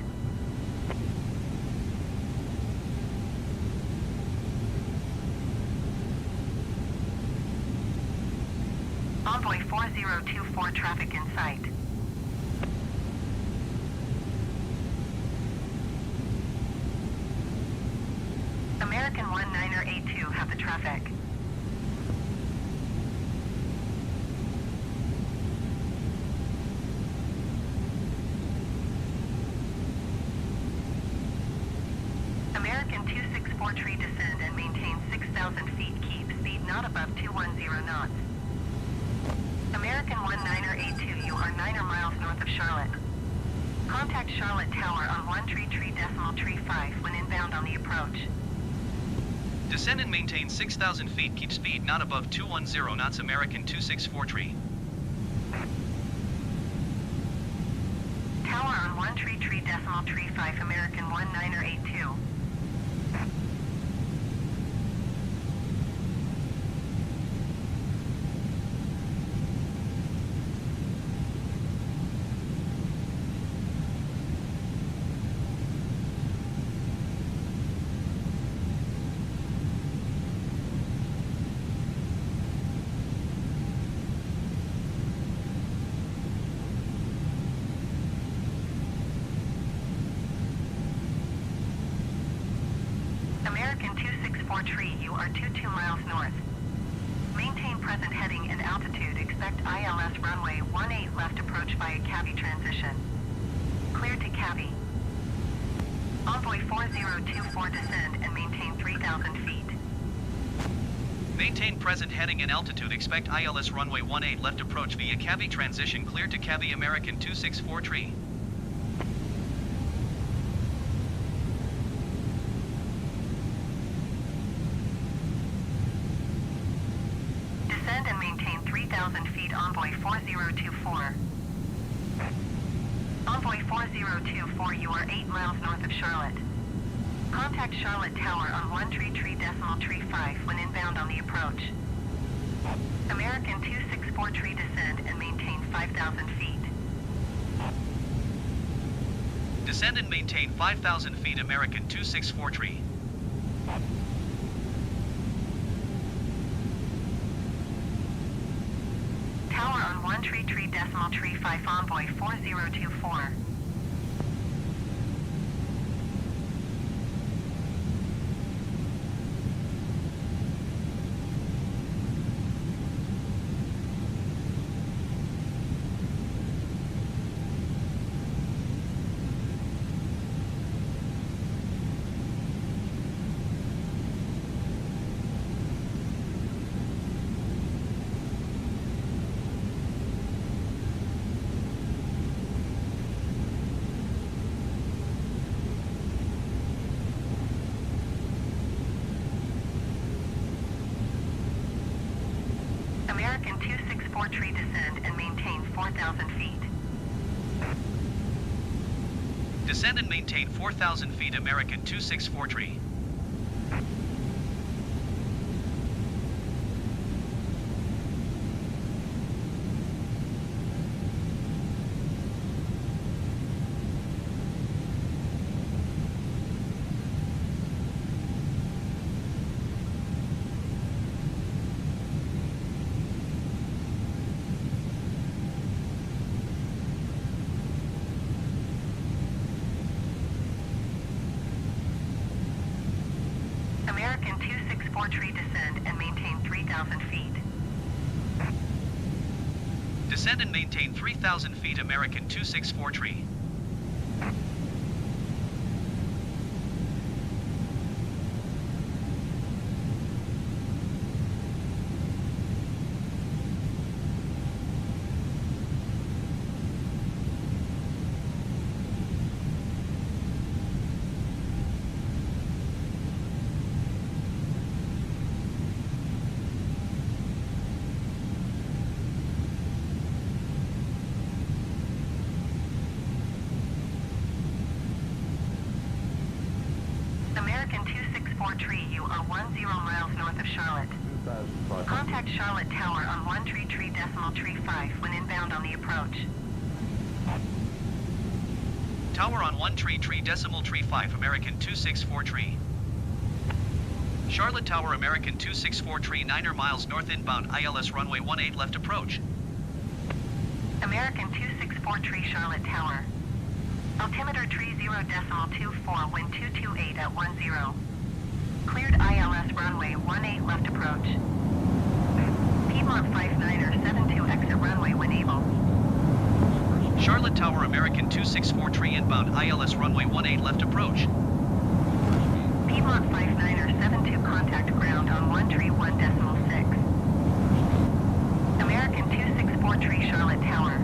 S4: Envoy 4024 traffic in sight. American 1982 have the traffic. American 264 tree, descend and maintain 6,000 feet. Keep speed not above 210 knots. American 1982, you are 9 miles north of Charlotte. Contact Charlotte Tower on 133.35 when inbound on the approach.
S2: Descend and maintain 6,000 feet. Keep speed not above 210 knots. American 264 tree.
S4: Tower on 133.35 American 1982. American 264 tree, you are 22 miles north. Maintain present heading and altitude. Expect ILS runway 18 left approach via Cavie transition. Clear to Cavie. Envoy 4024 descend and maintain 3,000 feet.
S2: Maintain present heading and altitude. Expect ILS runway 18 left approach via Cavie transition. Clear to Cavie. American 264 tree.
S4: Descend and maintain 3,000 feet. Envoy 4024. Envoy 4024, you are 8 miles north of Charlotte. Contact Charlotte Tower on 133.35 when inbound on the approach. American 264 tree, descend and maintain 5,000 feet.
S2: Descend and maintain 5,000 feet. American 264 tree.
S4: Tower on 133.35 Envoy 4024. American 264 tree descend and maintain 4,000 feet.
S2: Descend and maintain 4,000 feet, American 264 tree.
S4: American 264 tree descend and maintain 3,000 feet.
S2: Descend and maintain 3,000 feet, American 264 tree.
S4: American 264 tree, you are 10 miles north of Charlotte. Contact Charlotte Tower on 133.35 when inbound on the approach.
S2: Tower on 133.35, American 264 tree. Charlotte Tower, American 264 tree, 9 miles north inbound, ILS runway 18 left approach.
S4: American 264 tree, Charlotte Tower. Altimeter tree 0.24, wind 228 at 10. Cleared ILS runway 18 left approach. Piedmont 59er 72 exit runway when able.
S2: Charlotte Tower, American 264 tree inbound, ILS runway 18 left approach.
S4: Piedmont 59er 72 contact ground on 131.6. American 264 tree, Charlotte Tower.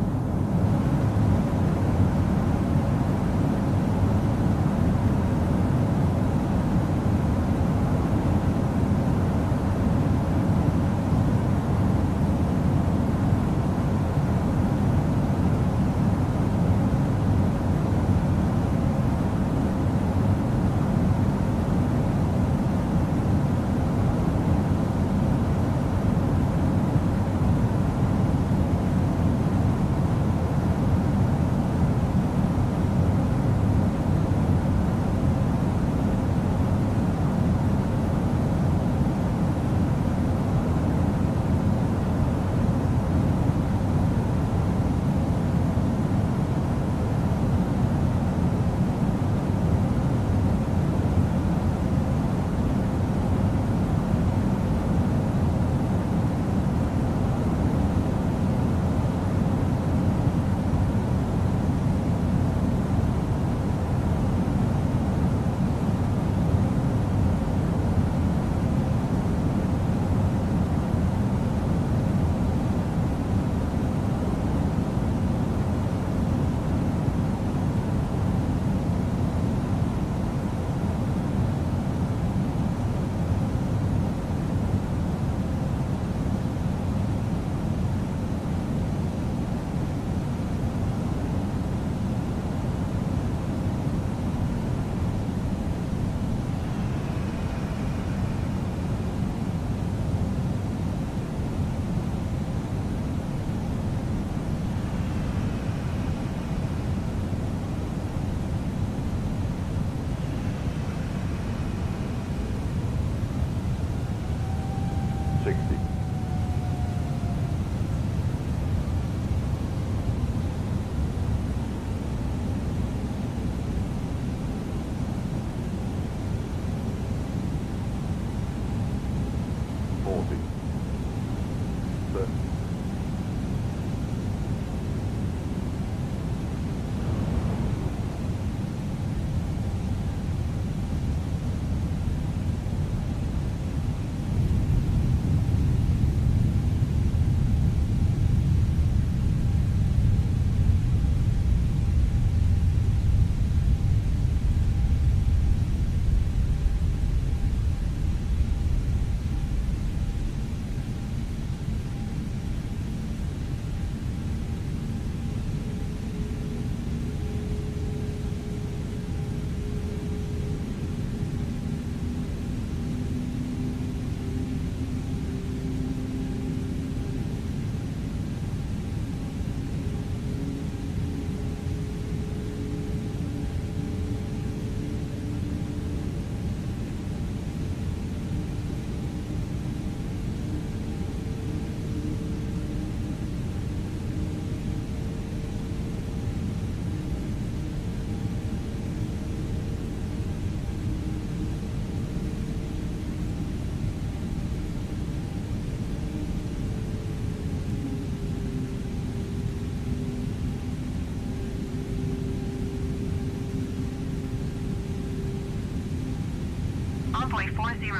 S4: Envoy 40.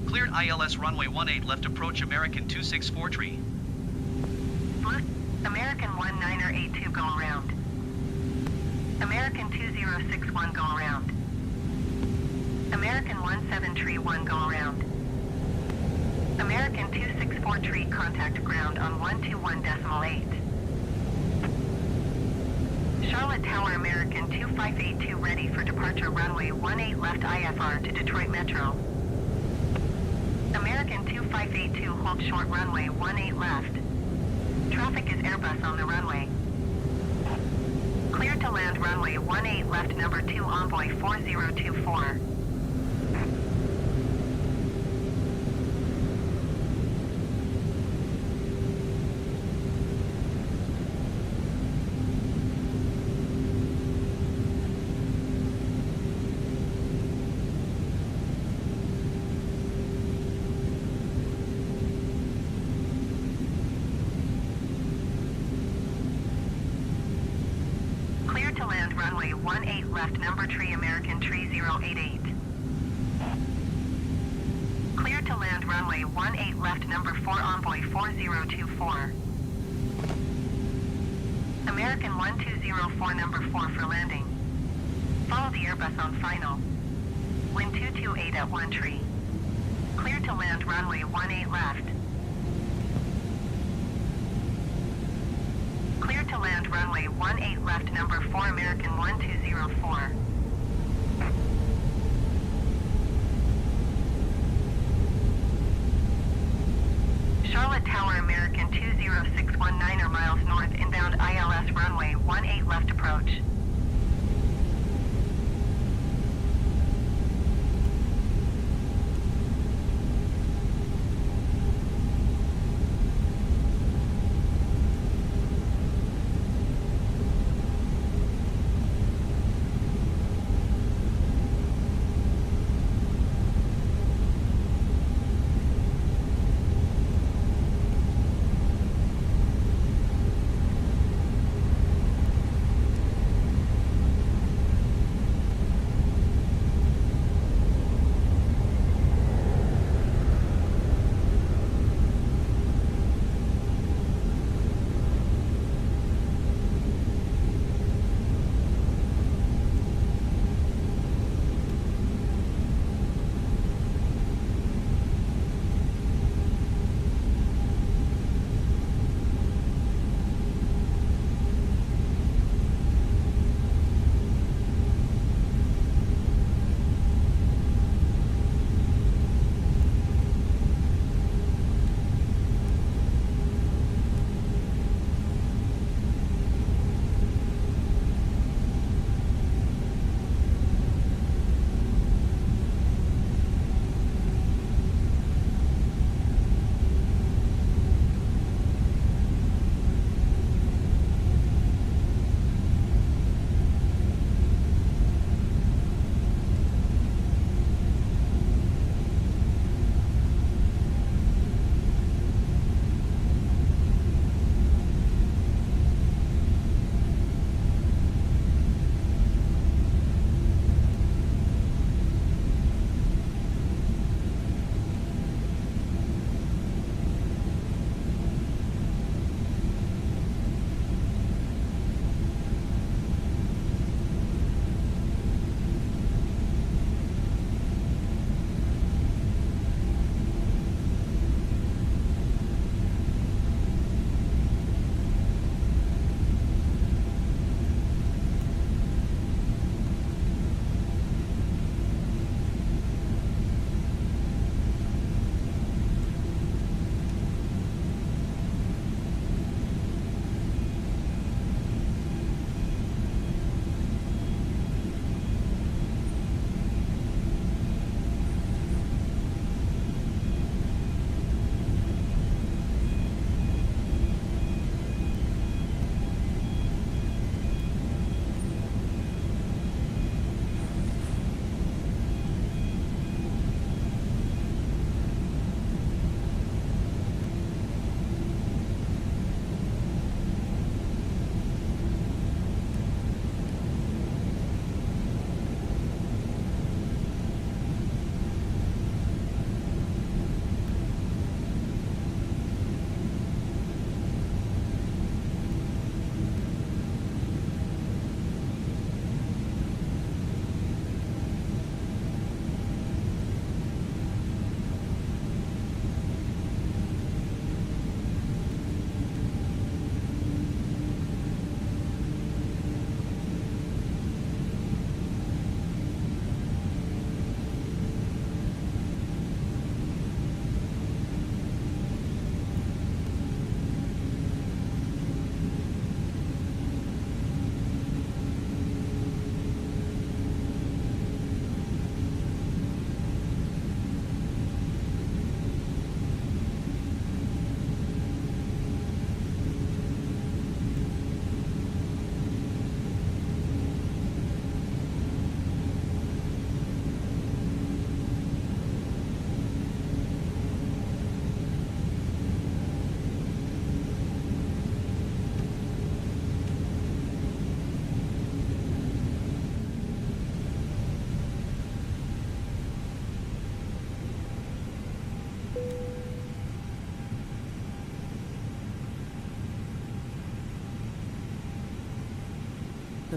S2: Cleared ILS runway 18 left approach American 264 tree.
S4: Blue, American 1982 go around. American 2061 go around. American 17 tree 1 go around. American 264 tree contact ground on 121.8. Charlotte Tower American 2582 ready for departure runway 18 left IFR to Detroit Metro. American 2582 hold short runway 18 left. Traffic is Airbus on the runway. Clear to land runway 18 left number 2 Envoy 4024. Clear to land runway 18 left number 3 American 3088. Clear to land runway 18 left number 4 Envoy 4024. American 1204 number 4 for landing. Follow the Airbus on final. Wind 228 at 1 tree. Clear to land runway 18 left. Clear to land runway 18 left number 4 American 1204. Charlotte Tower American 20619 miles north inbound ILS runway 18 left approach.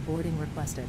S22: Boarding requested.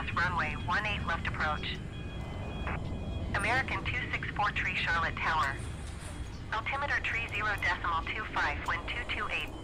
S4: Airbus runway 18 left approach. American 264 tree Charlotte Tower. Altimeter tree 0.25, wind 228.